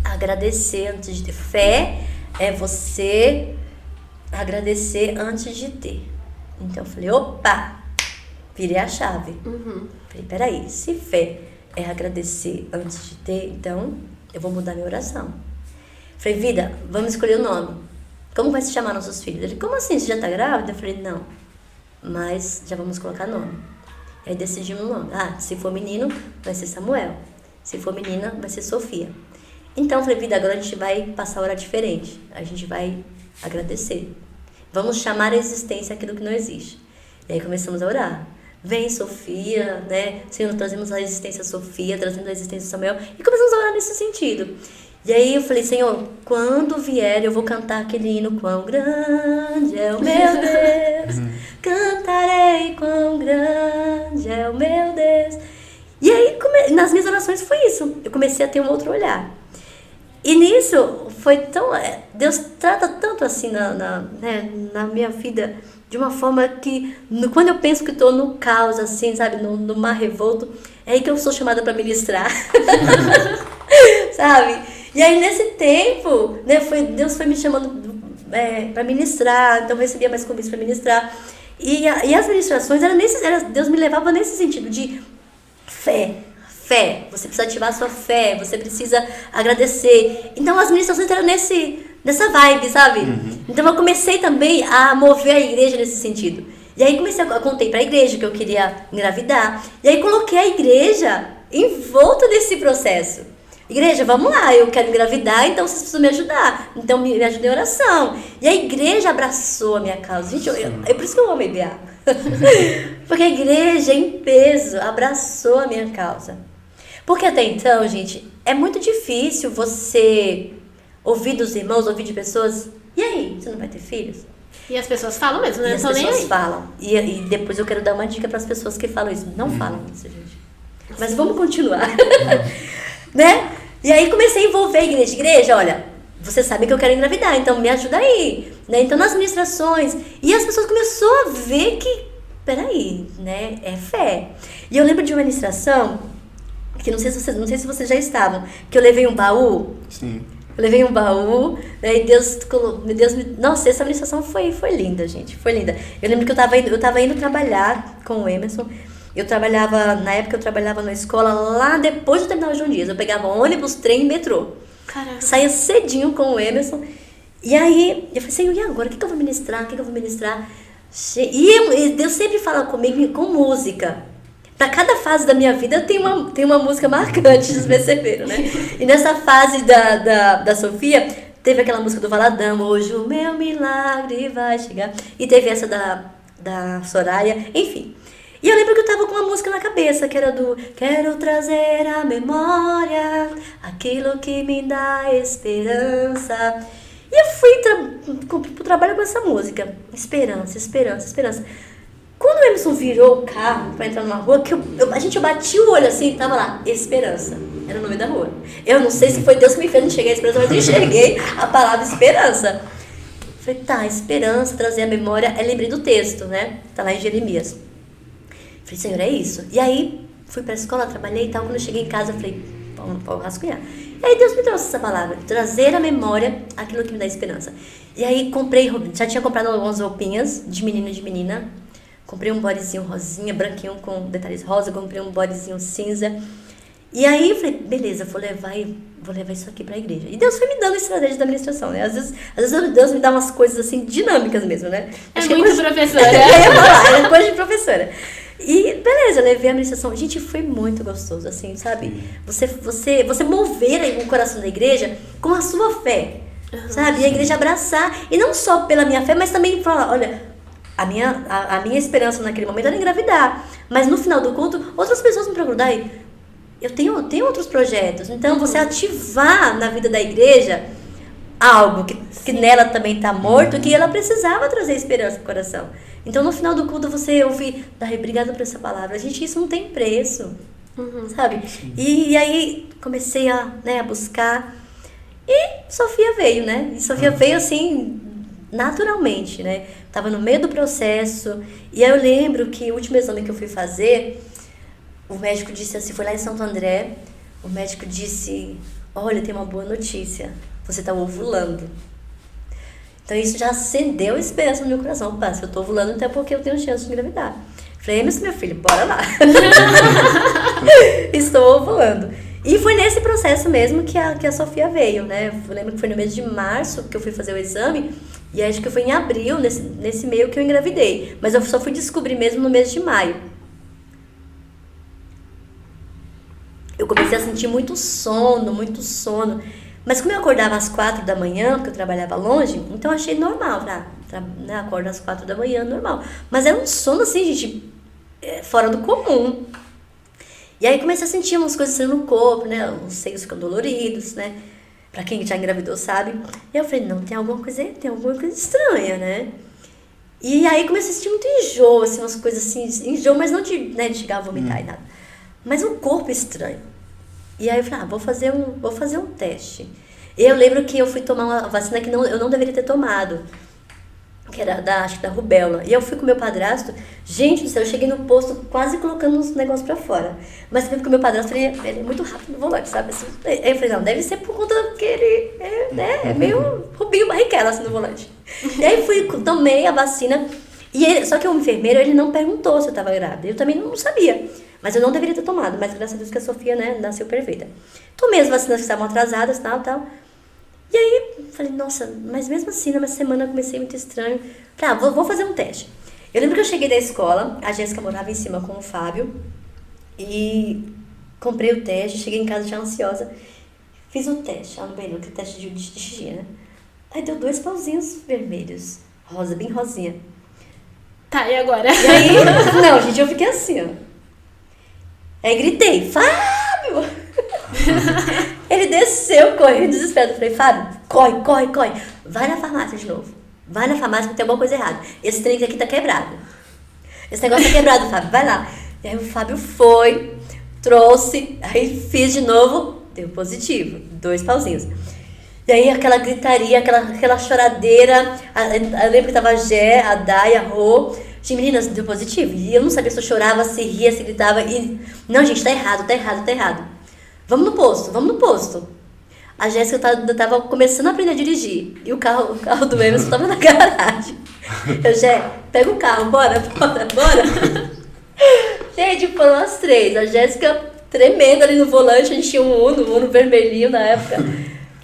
agradecer antes de ter. Fé é você agradecer antes de ter. Então eu falei, opa, virei a chave. Falei, peraí, se fé é agradecer antes de ter, então eu vou mudar minha oração. Falei, vida, vamos escolher o nome. Como vai se chamar nossos filhos? Ele, como assim? Você já tá grávida? Eu falei, não, mas já vamos colocar nome. Aí decidimos o nome. Se for menino, vai ser Samuel. Se for menina, vai ser Sofia. Então, eu falei, vida, agora a gente vai passar a hora diferente. A gente vai agradecer. Vamos chamar a existência aquilo que não existe. E aí começamos a orar. Vem, Sofia, né? Senhor, trazemos a existência Sofia, trazendo a existência Samuel. E começamos a orar nesse sentido. E aí eu falei, Senhor, quando vier eu vou cantar aquele hino, quão grande é o meu Deus. Cantarei, quão grande é o meu Deus. E aí, nas minhas orações foi isso. Eu comecei a ter um outro olhar. E nisso, foi tão... Deus trata tanto assim na minha vida, de uma forma que, quando eu penso que estou no caos, assim, sabe, no mar revolto, é aí que eu sou chamada para ministrar. Sabe? E aí, nesse tempo, né, Deus foi me chamando para ministrar, então eu recebia mais convites para ministrar. E as ministrações, Deus me levava nesse sentido de fé fé, você precisa ativar a sua fé, você precisa agradecer. Então as ministrações eram nessa vibe, sabe? Então eu comecei também a mover a igreja nesse sentido. E aí eu contei pra igreja que eu queria engravidar. E aí coloquei a igreja em volta desse processo. Igreja, vamos lá, eu quero engravidar, então vocês precisam me ajudar. Então me ajudem em oração. E a igreja abraçou a minha causa. Gente, é por isso que eu amo a IBA. Porque a igreja em peso abraçou a minha causa. Porque até então, gente, é muito difícil você ouvir dos irmãos, ouvir de pessoas. E aí, você não vai ter filhos? E as pessoas falam mesmo, né? E as pessoas falam. E depois eu quero dar uma dica para as pessoas que falam isso. Não falam isso, gente. Mas vamos continuar. Né? E aí comecei a envolver a igreja. Igreja, olha, você sabe que eu quero engravidar, então me ajuda aí. Né? Então nas ministrações. E as pessoas começaram a ver que, peraí, né? É fé. E eu lembro de uma ministração, que não sei se vocês já estavam, que eu levei um baú. Sim. Eu levei um baú, né, e Deus me... Nossa, essa ministração foi linda, gente, foi linda. Eu lembro que eu tava indo trabalhar com o Emerson. Na época eu trabalhava na escola lá depois do terminal João Dias. Eu pegava ônibus, trem e metrô. Caraca. Saía cedinho com o Emerson. E aí, eu falei, Senhor, e agora? O que eu vou ministrar? E Deus sempre fala comigo com música. Pra cada fase da minha vida tem uma música marcante, vocês perceberam, né? E nessa fase da Sofia, teve aquela música do Valadão, hoje o meu milagre vai chegar. E teve essa da Soraya, enfim. E eu lembro que eu tava com uma música na cabeça, que era do quero trazer à memória aquilo que me dá esperança. E eu fui pro trabalho com essa música. Esperança, esperança, esperança. Quando o Emerson virou o carro pra entrar numa rua, eu bati o olho assim, tava lá, Esperança. Era o nome da rua. Eu não sei se foi Deus que me fez enxergar a esperança, mas eu enxerguei a palavra esperança. Falei, tá, esperança, trazer a memória. Eu lembrei do texto, né? Tá lá em Jeremias. Falei, Senhor, é isso. E aí, fui pra escola, trabalhei e tal. Quando eu cheguei em casa, eu falei, vamos rascunhar. E aí Deus me trouxe essa palavra, trazer à memória aquilo que me dá esperança. E aí já tinha comprado algumas roupinhas de menino e de menina. Comprei um bodyzinho rosinha, branquinho com detalhes rosa, comprei um bodyzinho cinza. E aí eu falei, beleza, vou levar isso aqui pra igreja. E Deus foi me dando estratégia da administração, né? Às vezes Deus me dá umas coisas assim, dinâmicas mesmo, né? Acho que muito professora. É coisa de professora. E beleza, eu levei a administração. Gente, foi muito gostoso, assim, sabe? Você mover o coração da igreja com a sua fé, sabe? E a igreja abraçar. E não só pela minha fé, mas também falar, olha... A minha esperança naquele momento era engravidar. Mas no final do culto, outras pessoas me procuraram. Daí, eu tenho outros projetos. Então, você ativar na vida da igreja algo que nela também está morto, que ela precisava trazer esperança pro coração. Então, no final do culto, você ouvir, obrigada por essa palavra. Gente, isso não tem preço. Sabe? E aí, comecei a buscar. E Sofia veio, né? E Sofia veio assim... naturalmente, né? Tava no meio do processo. E aí eu lembro que o último exame que eu fui fazer, o médico disse assim, foi lá em Santo André, o médico disse, olha, tem uma boa notícia, você tá ovulando. Então isso já acendeu a esperança no meu coração. Opa, se eu tô ovulando, então é porque eu tenho chance de engravidar. Falei, Emerson, meu filho, bora lá. Estou ovulando. E foi nesse processo mesmo que a Sofia veio, né? Eu lembro que foi no mês de março que eu fui fazer o exame. E acho que foi em abril, nesse meio, que eu engravidei. Mas eu só fui descobrir mesmo no mês de maio. Eu comecei a sentir muito sono. Mas como eu acordava às 4 da manhã, porque eu trabalhava longe, então eu achei normal, né? Acordo às 4 da manhã, normal. Mas era um sono assim, gente, fora do comum. E aí comecei a sentir umas coisas assim no corpo, né? Os seios ficam doloridos, né? Pra quem já engravidou sabe. E eu falei, não, tem alguma coisa estranha, né? E aí comecei a sentir muito enjoo, assim, umas coisas assim, enjoo, mas não de chegar a vomitar e nada. Mas um corpo estranho. E aí eu falei, vou fazer um teste. E eu lembro que eu fui tomar uma vacina que eu não deveria ter tomado, que era acho que da rubéola. E eu fui com meu padrasto, gente do céu, eu cheguei no posto quase colocando os negócios pra fora. Mas também porque o meu padrasto, ele é muito rápido no volante, sabe? Assim, aí eu falei, não, deve ser por conta que ele é meio Rubinho Barrichello, assim, no volante. E aí tomei a vacina, só que o enfermeiro, ele não perguntou se eu tava grávida, eu também não sabia. Mas eu não deveria ter tomado, mas graças a Deus que a Sofia, né, nasceu perfeita. Tomei as vacinas que estavam atrasadas, tal. E aí, falei, nossa, mas mesmo assim, na minha semana eu comecei muito estranho. Falei, vou fazer um teste. Eu lembro que eu cheguei da escola, a Jéssica morava em cima com o Fábio, e comprei o teste, cheguei em casa já ansiosa, fiz o teste, lá no banheiro, aquele teste de xixi, né? Aí deu 2 pauzinhos vermelhos, rosa, bem rosinha. Tá, e agora? E aí, não, gente, eu fiquei assim, ó. Aí gritei, Fábio! Ele desceu correndo, desesperado. Eu falei, Fábio, corre. Vai na farmácia de novo. Vai na farmácia que tem alguma coisa errada. Esse trem aqui tá quebrado. Esse negócio tá quebrado, Fábio, vai lá. E aí o Fábio foi, trouxe, aí fiz de novo, deu positivo, 2 pauzinhos. E aí aquela gritaria, aquela choradeira, eu lembro que tava a Gé, a Day, a Rô, meninas, deu positivo. E eu não sabia se eu chorava, se ria, se gritava. E, não, gente, tá errado. Vamos no posto. A Jéssica tava começando a aprender a dirigir. E o carro do Emerson tava na garagem. Eu, Gé, pega o carro, bora. Gente, foram as 3. A Jéssica tremendo ali no volante, a gente tinha um Uno vermelhinho na época.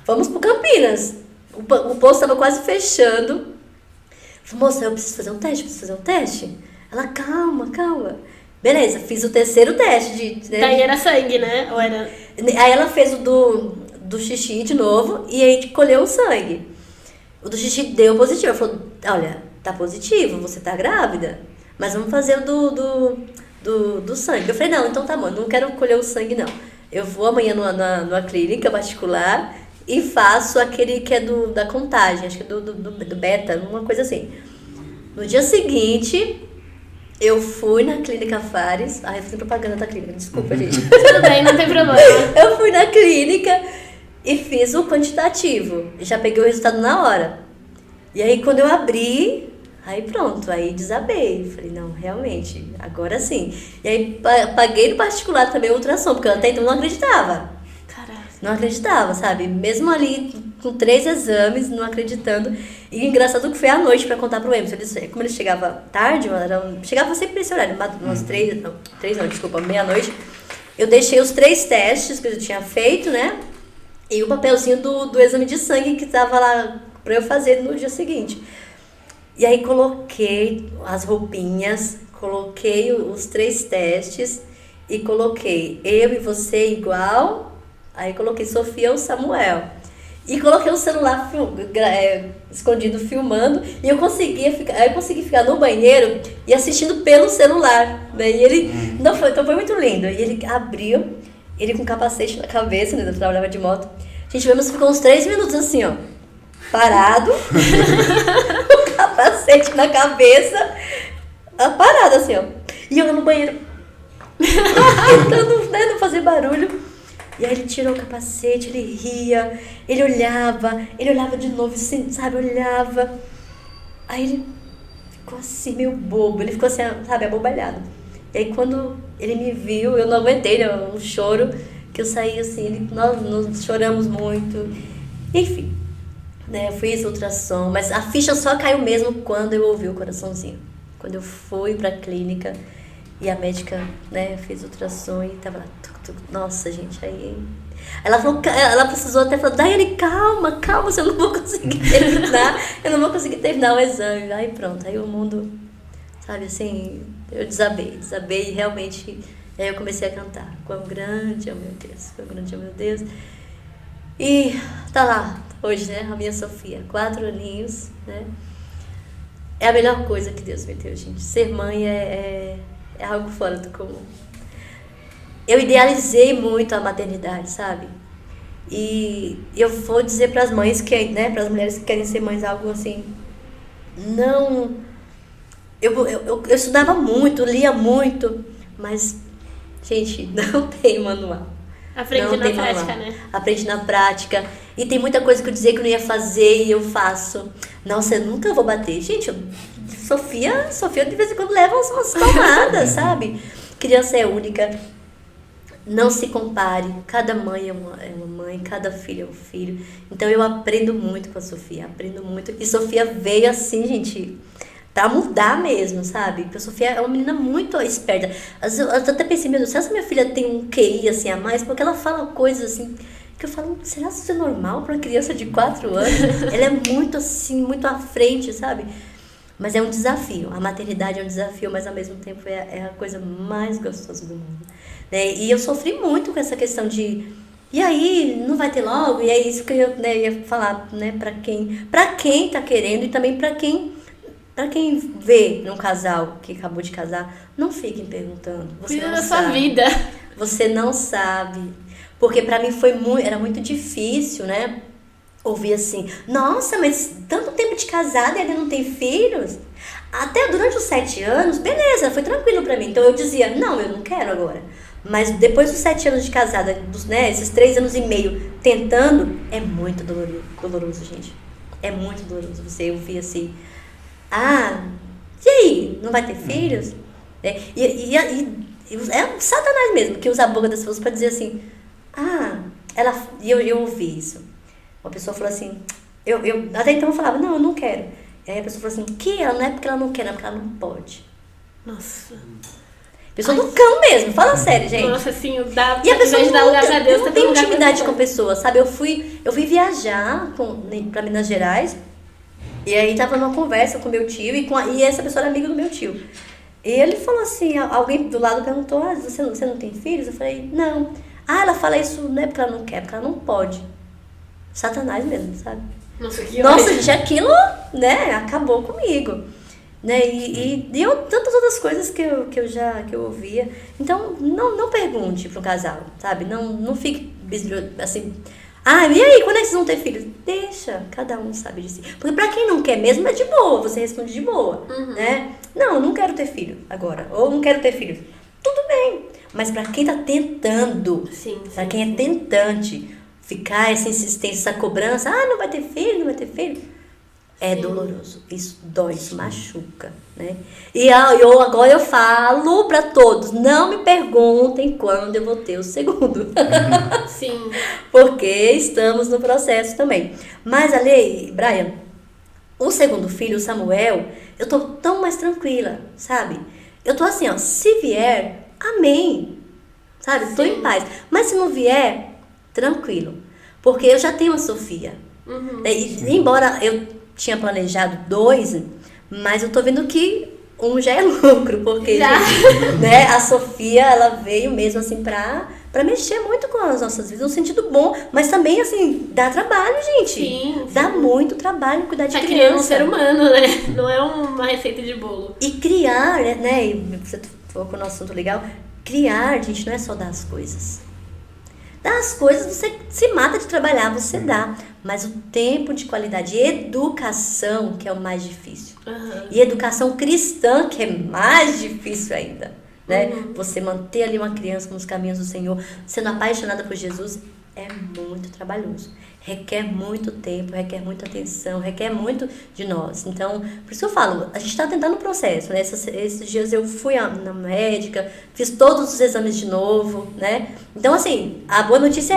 Vamos pro Campinas. O posto tava quase fechando. Falei, moça, eu preciso fazer um teste. Ela, calma. Beleza, fiz o 3º teste. Daí era sangue, né? Ou era... Aí ela fez o do xixi de novo e aí colheu o sangue. O do xixi deu positivo. Ela falou, olha, tá positivo, você tá grávida, mas vamos fazer o do sangue. Eu falei, não, então tá bom, não quero colher o sangue, não. Eu vou amanhã numa clínica particular e faço aquele que é da contagem, acho que é do beta, uma coisa assim. No dia seguinte, eu fui na Clínica Fares. Eu fiz propaganda da clínica, desculpa, gente. Tudo bem, não tem problema. Eu fui na clínica e fiz o quantitativo. Já peguei o resultado na hora. E aí, quando eu abri, aí pronto, aí desabei. Falei, não, realmente, agora sim. E aí, paguei no particular também o ultrassom, porque eu até então não acreditava. Não acreditava, sabe? Mesmo ali com 3 exames, não acreditando. E engraçado que foi à noite pra contar pro Emerson. Como ele chegava tarde, chegava sempre nesse horário, umas meia-noite. Eu deixei os 3 testes que eu tinha feito, né? E o papelzinho do exame de sangue que tava lá pra eu fazer no dia seguinte. E aí coloquei as roupinhas, coloquei os 3 testes e coloquei eu e você igual. Aí coloquei Sofia ou Samuel. E coloquei o celular escondido filmando. E eu consegui ficar no banheiro e assistindo pelo celular. Né? E ele. Então foi muito lindo. E ele abriu, ele com capacete na cabeça, né? Eu trabalhava de moto. A gente ficou uns 3 minutos assim, ó. Parado. Com capacete na cabeça. Parado assim, ó. E eu no banheiro. Tentando, né, não fazer barulho. E aí ele tirou o capacete, ele ria, ele olhava de novo, assim, sabe, olhava. Aí ele ficou assim, meio bobo, ele ficou assim, sabe, abobalhado. E aí quando ele me viu, eu não aguentei, né, um choro, que eu saí assim, nós choramos muito. Enfim, né, eu fiz ultrassom, mas a ficha só caiu mesmo quando eu ouvi o coraçãozinho. Quando eu fui pra clínica e a médica, né, fez ultrassom e tava lá, nossa, gente, aí... Ela precisou até falar, Daiane, calma, eu não vou conseguir terminar o exame. Aí pronto, aí o mundo, sabe, assim, eu desabei e realmente, aí eu comecei a cantar, quão grande é o meu Deus, e tá lá, hoje, né, a minha Sofia, 4 aninhos, né, é a melhor coisa que Deus me deu, gente, ser mãe é algo fora do comum. Eu idealizei muito a maternidade, sabe? E eu vou dizer para as mães, né, para as mulheres que querem ser mães, algo assim, não... Eu estudava muito, lia muito, mas, gente, não tem manual. Aprende na prática, né? Aprende na prática. E tem muita coisa que eu dizia que eu não ia fazer e eu faço. Nossa, eu nunca vou bater. Gente, Sofia de vez em quando leva umas palmadas, sabe? Criança é única. Não se compare. Cada mãe é uma mãe, cada filho é um filho. Então eu aprendo muito com a Sofia, aprendo muito. E Sofia veio assim, gente, Pra mudar mesmo, sabe? Porque a Sofia é uma menina muito esperta. Às vezes eu até pensei, meu Deus, será que minha filha tem um QI assim a mais? Porque ela fala coisas assim que eu falo, será que isso é normal pra uma criança de 4 anos? Ela é muito assim, muito à frente, sabe? Mas é um desafio. A maternidade é um desafio, mas ao mesmo tempo é a coisa mais gostosa do mundo. Né? E eu sofri muito com essa questão de... E aí, não vai ter logo? E é isso que eu ia falar, né? Pra quem tá querendo e também pra quem vê num casal que acabou de casar, não fiquem perguntando. Você Cuida não da sabe. sua vida. Você não sabe. Porque pra mim era muito difícil, né? Ouvir assim, nossa, mas tanto tempo de casada e ainda não tem filhos? Até durante os 7 anos, beleza, foi tranquilo pra mim. Então eu dizia, não, eu não quero agora. Mas depois dos 7 anos de casada, né, esses 3 anos e meio tentando, é muito doloroso, gente. É muito doloroso você ouvir assim, e aí, não vai ter filhos? É Satanás mesmo que usa a boca das pessoas pra dizer assim, eu ouvi isso. Uma pessoa falou assim, até então eu falava, não, eu não quero. E aí a pessoa falou assim, que ela não é porque ela não quer, não é porque ela não pode. Nossa. Pessoa do cão mesmo, fala sério, gente. Nossa, assim, dá E a pessoa dar lugar pra Deus, não tem intimidade com a pessoa, sabe? Eu fui viajar pra Minas Gerais, e aí tava numa conversa com meu tio, e essa pessoa era amiga do meu tio. E ele falou assim, alguém do lado perguntou, você não tem filhos? Eu falei, não. Ela fala isso não é porque ela não quer, porque ela não pode. Satanás mesmo, sabe? Nossa, gente, aquilo, né, acabou comigo. Né? E tantas outras coisas que eu ouvia. Então, não pergunte pro casal, sabe? Não fique assim, e aí, quando é que vocês vão ter filhos? Deixa, cada um sabe de si. Porque pra quem não quer mesmo, é de boa, você responde de boa, né? Não quero ter filho agora, ou não quero ter filhos. Tudo bem, mas pra quem tá tentando, pra quem é tentante, ficar essa insistência, essa cobrança, não vai ter filho, é doloroso, isso dói, isso machuca, né? E agora eu falo pra todos, não me perguntem quando eu vou ter o segundo. Sim. Porque estamos no processo também. Mas ali, Brian, o segundo filho, o Samuel, eu tô tão mais tranquila, sabe? Eu tô assim, se vier, amém, sabe? Tô em paz. Mas se não vier, tranquilo. Porque eu já tenho a Sofia. Embora eu tinha planejado 2, mas eu tô vendo que um já é lucro, porque gente, né, a Sofia, ela veio mesmo assim pra mexer muito com as nossas vidas, no sentido bom, mas também assim, dá trabalho, gente. Sim. Dá muito trabalho cuidar de criança. Criando um ser humano, né? Não é uma receita de bolo. E criar, né, e você falou com o nosso assunto legal, criar, gente, não é só dar as coisas. Das coisas você se mata de trabalhar, você dá. Mas o tempo de qualidade e educação que é o mais difícil. E educação cristã que é mais difícil ainda. Né? Você manter ali uma criança nos caminhos do Senhor, sendo apaixonada por Jesus, é muito trabalhoso. Requer muito tempo, requer muita atenção, requer muito de nós. Então, por isso eu falo, a gente está tentando o processo, né? Esses dias eu fui na médica, fiz todos os exames de novo, né? Então, assim, a boa notícia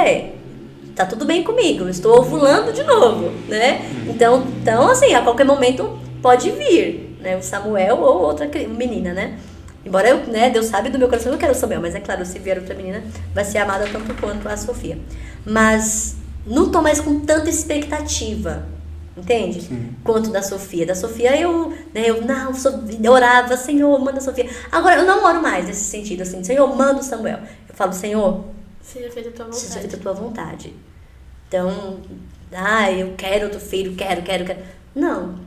tá tudo bem comigo, eu estou ovulando de novo, né? Então assim, a qualquer momento pode vir, né? O Samuel ou outra menina, né? Embora eu, né, Deus sabe do meu coração, eu quero o Samuel, mas é claro, se vier outra menina, vai ser amada tanto quanto a Sofia. Mas não tô mais com tanta expectativa, entende? Quanto da Sofia. Da Sofia eu orava, Senhor, manda a Sofia. Agora eu não oro mais nesse sentido, assim, Senhor, manda o Samuel. Eu falo, Senhor, seja feita a tua vontade. Seja feita a tua vontade. Então, eu quero outro filho, quero. Não,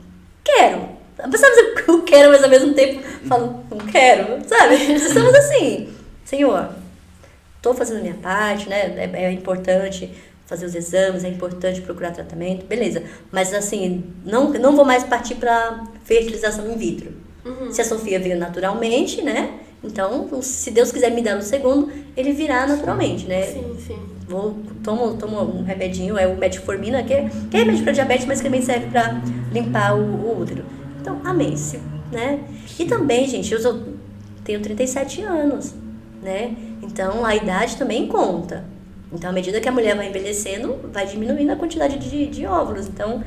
quero. Sabe, eu quero, mas ao mesmo tempo falo, não quero, sabe? Estamos assim, Senhor, tô fazendo a minha parte, né? É importante fazer os exames, é importante procurar tratamento, beleza. Mas assim, não vou mais partir para fertilização in vitro. Se a Sofia veio naturalmente, né? Então, se Deus quiser me dar um segundo, ele virá naturalmente, né? Sim. Tomo um remedinho, é o metformina, que é remédio para diabetes, mas que também serve para limpar o útero. Então, amém, né? E também, gente, eu tenho 37 anos, né? Então, a idade também conta. Então, à medida que a mulher vai envelhecendo, vai diminuindo a quantidade de óvulos. Então,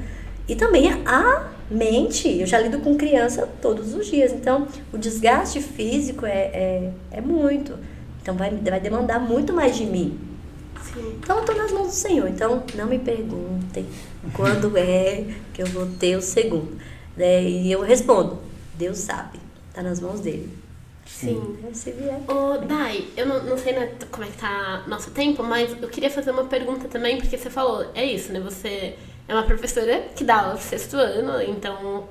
E também a mente, eu já lido com criança todos os dias, então o desgaste físico é muito. Então vai demandar muito mais de mim. Sim. Então eu estou nas mãos do Senhor. Então não me perguntem quando é que eu vou ter o segundo. E eu respondo, Deus sabe, está nas mãos dele. Sim. Se vier. Ô, Dai, eu não sei, né, como é que tá nosso tempo, mas eu queria fazer uma pergunta também, porque você falou, é isso, né? Você é uma professora que dá aula no 6º ano, então,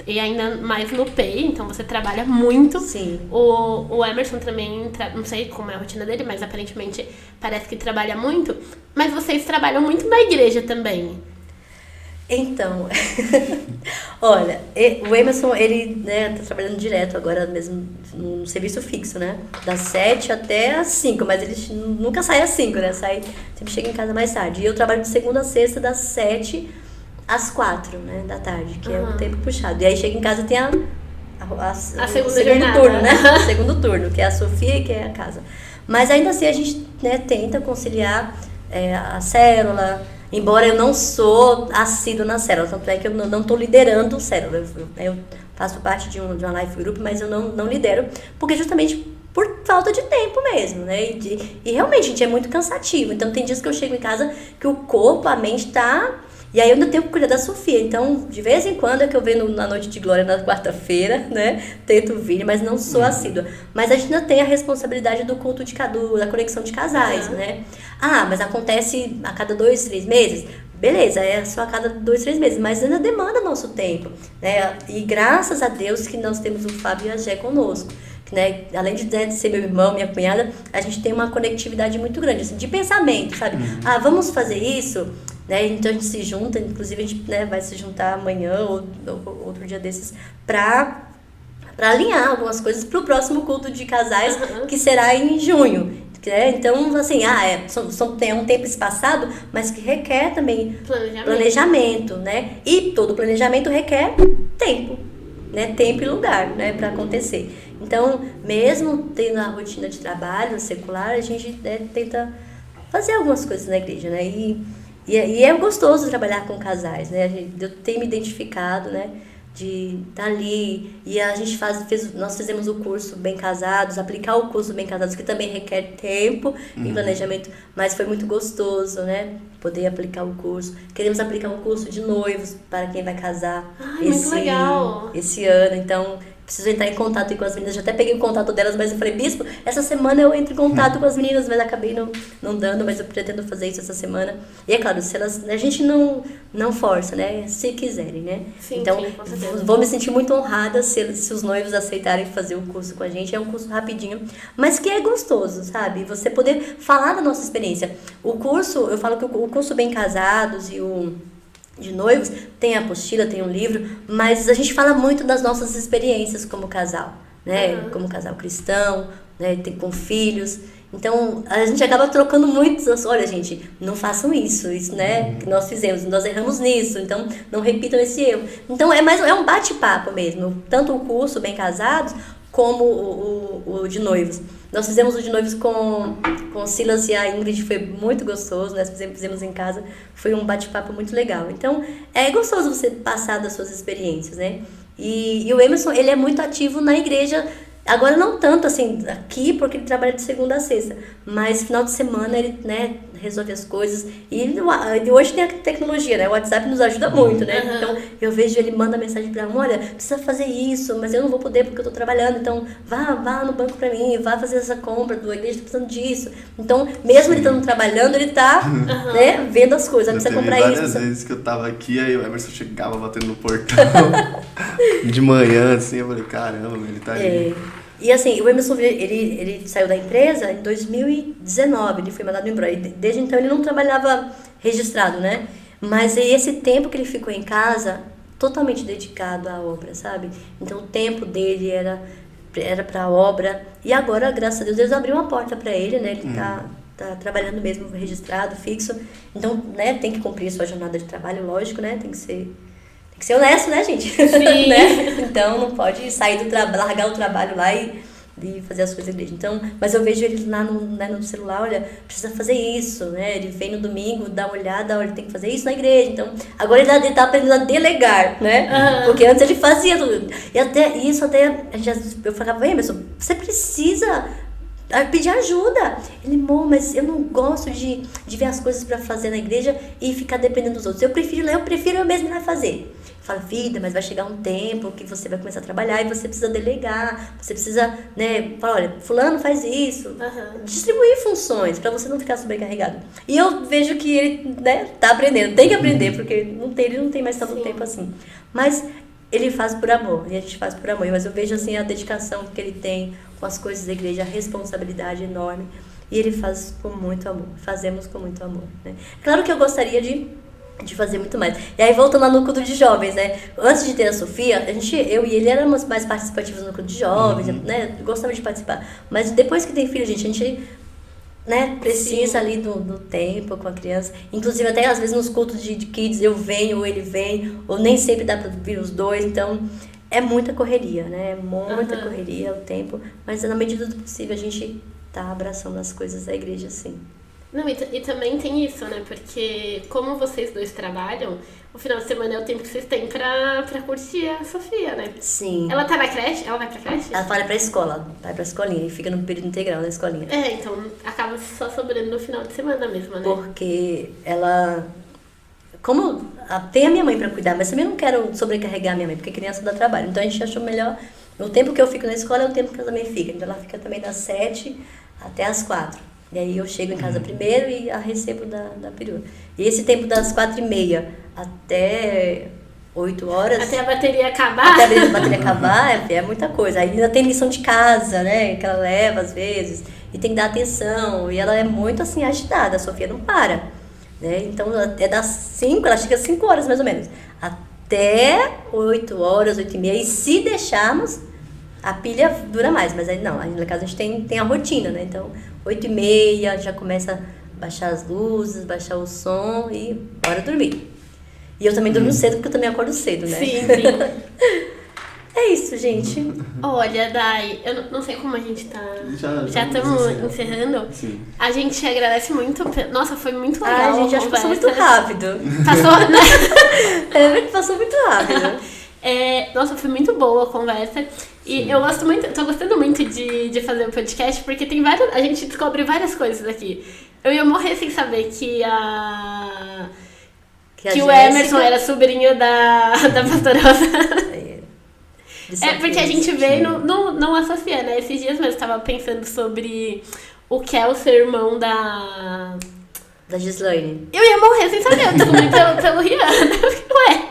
e ainda mais no PEI, então você trabalha muito. Sim. O Emerson também, não sei como é a rotina dele, mas aparentemente parece que trabalha muito. Mas vocês trabalham muito na igreja também. Então, olha, o Emerson, ele, né, tá trabalhando direto agora mesmo no serviço fixo, né? Das 7 até as 5, mas ele nunca sai às 5, né? Sempre chega em casa mais tarde. E eu trabalho de segunda a sexta, das 7 às 4, né, da tarde, que é um tempo puxado. E aí chega em casa, tem o segundo turno, né? O segundo turno, que é a Sofia e que é a casa. Mas ainda assim a gente, né, tenta conciliar a célula. Embora eu não sou assídua na célula, tanto é que eu não estou liderando célula. Eu faço parte de uma life group, mas eu não lidero, porque justamente por falta de tempo mesmo, né? E realmente, gente, é muito cansativo. Então tem dias que eu chego em casa que o corpo, a mente tá... E aí eu ainda tenho que cuidar da Sofia. Então, de vez em quando é que eu venho na Noite de Glória na quarta-feira, né? Tento vir, mas não sou assídua. Mas a gente ainda tem a responsabilidade do culto da conexão de casais, né? Ah, mas acontece a cada 2, 3 meses? Beleza, é só a cada 2, 3 meses, mas ainda demanda nosso tempo, né? E graças a Deus que nós temos o Fábio e a Gé conosco. Né? Além de ser meu irmão, minha cunhada, a gente tem uma conectividade muito grande, assim, de pensamento, sabe? Ah, vamos fazer isso, né? Então a gente se junta, inclusive a gente, né, vai se juntar amanhã ou outro dia desses para alinhar algumas coisas para o próximo culto de casais, que será em junho. Então, assim, é um tempo espaçado, mas que requer também planejamento, né? E todo planejamento requer tempo, né? Tempo e lugar, né, para acontecer. Então, mesmo tendo a rotina de trabalho secular, a gente, né, tenta fazer algumas coisas na igreja, né? E é gostoso trabalhar com casais, né? Eu tenho me identificado, né, de estar ali. E a gente nós fizemos o curso Bem Casados, aplicar o curso Bem Casados, que também requer tempo e planejamento, mas foi muito gostoso, né? Poder aplicar o curso. Queremos aplicar um curso de noivos para quem vai casar muito legal. Esse ano. Então, preciso entrar em contato com as meninas. Já até peguei o contato delas, mas eu falei, bispo, essa semana eu entro em contato com as meninas, mas acabei não dando, mas eu pretendo fazer isso essa semana. E é claro, se elas, a gente não força, né? Se quiserem, né? Sim, então, sim, com certeza. vou me sentir muito honrada se os noivos aceitarem fazer o curso com a gente. É um curso rapidinho, mas que é gostoso, sabe? Você poder falar da nossa experiência. O curso, eu falo que o curso Bem Casados e o de noivos, tem a apostila, tem um livro, mas a gente fala muito das nossas experiências como casal, né? Como casal cristão, né? Com filhos. Então, a gente acaba trocando muitos, olha, gente, não façam isso, né? Que nós fizemos, nós erramos nisso, então não repitam esse erro. Então, é um bate-papo mesmo, tanto o curso Bem Casados, como o de noivos. Nós fizemos o de noivos com o Silas e a Ingrid, foi muito gostoso, nós fizemos em casa, foi um bate-papo muito legal. Então, é gostoso você passar das suas experiências, né? E o Emerson, ele é muito ativo na igreja, agora não tanto assim aqui, porque ele trabalha de segunda a sexta, mas final de semana ele, né, resolve as coisas. E hoje tem a tecnologia, né? O WhatsApp nos ajuda muito, né? Então eu vejo ele manda mensagem pra mim, olha, precisa fazer isso, mas eu não vou poder porque eu tô trabalhando, então vá no banco pra mim, vá fazer essa compra, a igreja tá precisando disso. Então, mesmo ele estando trabalhando, ele tá né, vendo as coisas, precisa comprar isso. Várias vezes que eu tava aqui, aí o Emerson chegava batendo no portão de manhã, assim, eu falei, caramba, ele tá ali. E assim, o Emerson, ele saiu da empresa em 2019, ele foi mandado embora. E desde então ele não trabalhava registrado, né? Mas esse tempo que ele ficou em casa, totalmente dedicado à obra, sabe? Então o tempo dele era para a obra. E agora, graças a Deus abriu uma porta para ele, né? Ele tá trabalhando mesmo registrado, fixo. Então, né, tem que cumprir sua jornada de trabalho, lógico, né? Tem que ser honesto, né, gente? Sim. Né? Então não pode sair largar o trabalho lá e de fazer as coisas da igreja. Então, mas eu vejo ele lá no celular, olha, precisa fazer isso, né? Ele vem no domingo, dá uma olhada, olha, tem que fazer isso na igreja. Então, agora ele tá aprendendo a delegar, né? Porque antes ele fazia tudo. E até isso, eu falava, Emerson, você precisa pedir ajuda. Ele, amor, mas eu não gosto de ver as coisas para fazer na igreja e ficar dependendo dos outros. Eu prefiro eu mesmo ir lá fazer. Fala, vida, mas vai chegar um tempo que você vai começar a trabalhar e você precisa delegar, você precisa, né, falar, olha, fulano faz isso, distribuir funções para você não ficar sobrecarregado. E eu vejo que ele, né, tá aprendendo, tem que aprender, porque ele não tem mais tanto tempo assim. Mas ele faz por amor, e a gente faz por amor. Mas eu vejo assim a dedicação que ele tem com as coisas da igreja, a responsabilidade enorme, e ele faz com muito amor, fazemos com muito amor, né? Claro que eu gostaria de fazer muito mais. E aí, voltando lá no culto de jovens, né? Antes de ter a Sofia, eu e ele éramos mais participativos no culto de jovens, né? Gostava de participar. Mas depois que tem filho, a gente né, precisa ali do tempo com a criança. Inclusive, até às vezes nos cultos de kids eu venho, ou ele vem, ou nem sempre dá pra vir os dois. Então, é muita correria, né? Muita correria, o tempo. Mas na medida do possível, a gente tá abraçando as coisas da igreja, sim. Não, e também tem isso, né? Porque como vocês dois trabalham, o final de semana é o tempo que vocês têm pra curtir a Sofia, né? Sim. Ela tá na creche? Ela vai pra creche? Ela vai pra escola, vai pra escolinha e fica no período integral da escolinha. Então acaba só sobrando no final de semana mesmo, né? Porque ela... Como tem a minha mãe pra cuidar, mas também não quero sobrecarregar a minha mãe, porque criança dá trabalho. Então a gente achou melhor... O tempo que eu fico na escola é o tempo que ela também fica. Então ela fica também das 7 até as 4. E aí eu chego em casa primeiro e a recebo da perua. E esse tempo das 4h30 até 8 horas... Até a bateria acabar? Até a bateria acabar é muita coisa. Aí ainda tem lição de casa, né? Que ela leva às vezes. E tem que dar atenção. E ela é muito assim agitada. A Sofia não para. Né? Então é das 5, ela chega às 5 horas mais ou menos. Até 8 horas, 8h30. E se deixarmos... A pilha dura mais, mas aí não, aí na casa a gente tem a rotina, né? Então, 8h30 já começa a baixar as luzes, baixar o som e bora dormir. E eu também durmo cedo, porque eu também acordo cedo, né? Sim, sim. É isso, gente. Olha, Dai, eu não sei como a gente tá... Já estamos encerrando. Sim. A gente agradece muito. Nossa, foi muito legal. A gente acho que passou muito rápido. Passou, né? Passou muito rápido. Nossa, foi muito boa a conversa. E eu gosto muito, tô gostando muito de fazer o podcast, porque tem várias. A gente descobre várias coisas aqui. Eu ia morrer sem saber que o Emerson era sobrinho da pastora Rosana. Porque a gente vê e não associa, né? Esses dias mesmo eu tava pensando sobre o Kelso, irmão da Gislaine. Eu ia morrer sem saber, eu descobri pelo Rihanna. Ué.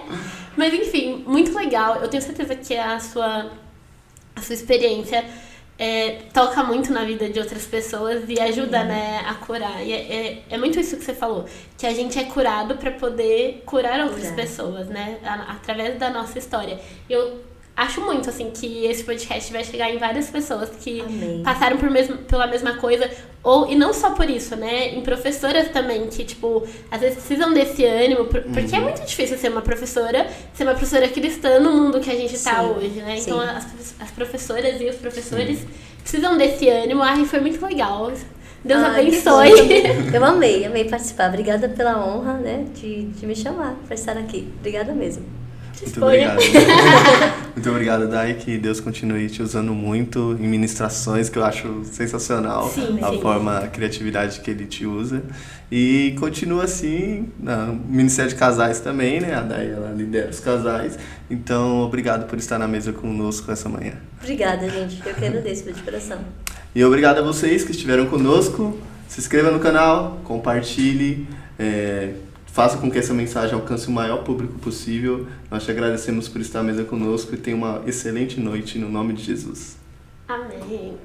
Mas enfim, muito legal. Eu tenho certeza que a sua experiência toca muito na vida de outras pessoas e ajuda, né, a curar. E é muito isso que você falou, que a gente é curado para poder curar outras pessoas, né, através da nossa história. Eu acho muito, assim, que esse podcast vai chegar em várias pessoas que passaram pela mesma coisa, e não só por isso, né, em professoras também, que, tipo, às vezes precisam desse ânimo, porque é muito difícil ser uma professora cristã no mundo que a gente tá hoje, né, então as professoras e os professores precisam desse ânimo. Ai, foi muito legal. Deus abençoe. Eu amei participar. Obrigada pela honra, né, de me chamar para estar aqui. Obrigada mesmo. Muito obrigado. Muito obrigado, Dai, que Deus continue te usando muito em ministrações, que eu acho sensacional. A criatividade que Ele te usa. E continua assim, no Ministério de Casais também, né? A Dai, ela lidera os casais. Então, obrigado por estar na mesa conosco essa manhã. Obrigada, gente. Eu que agradeço de coração. E obrigado a vocês que estiveram conosco. Se inscreva no canal, compartilhe, faça com que essa mensagem alcance o maior público possível. Nós te agradecemos por estar à mesa conosco e tenha uma excelente noite no nome de Jesus. Amém.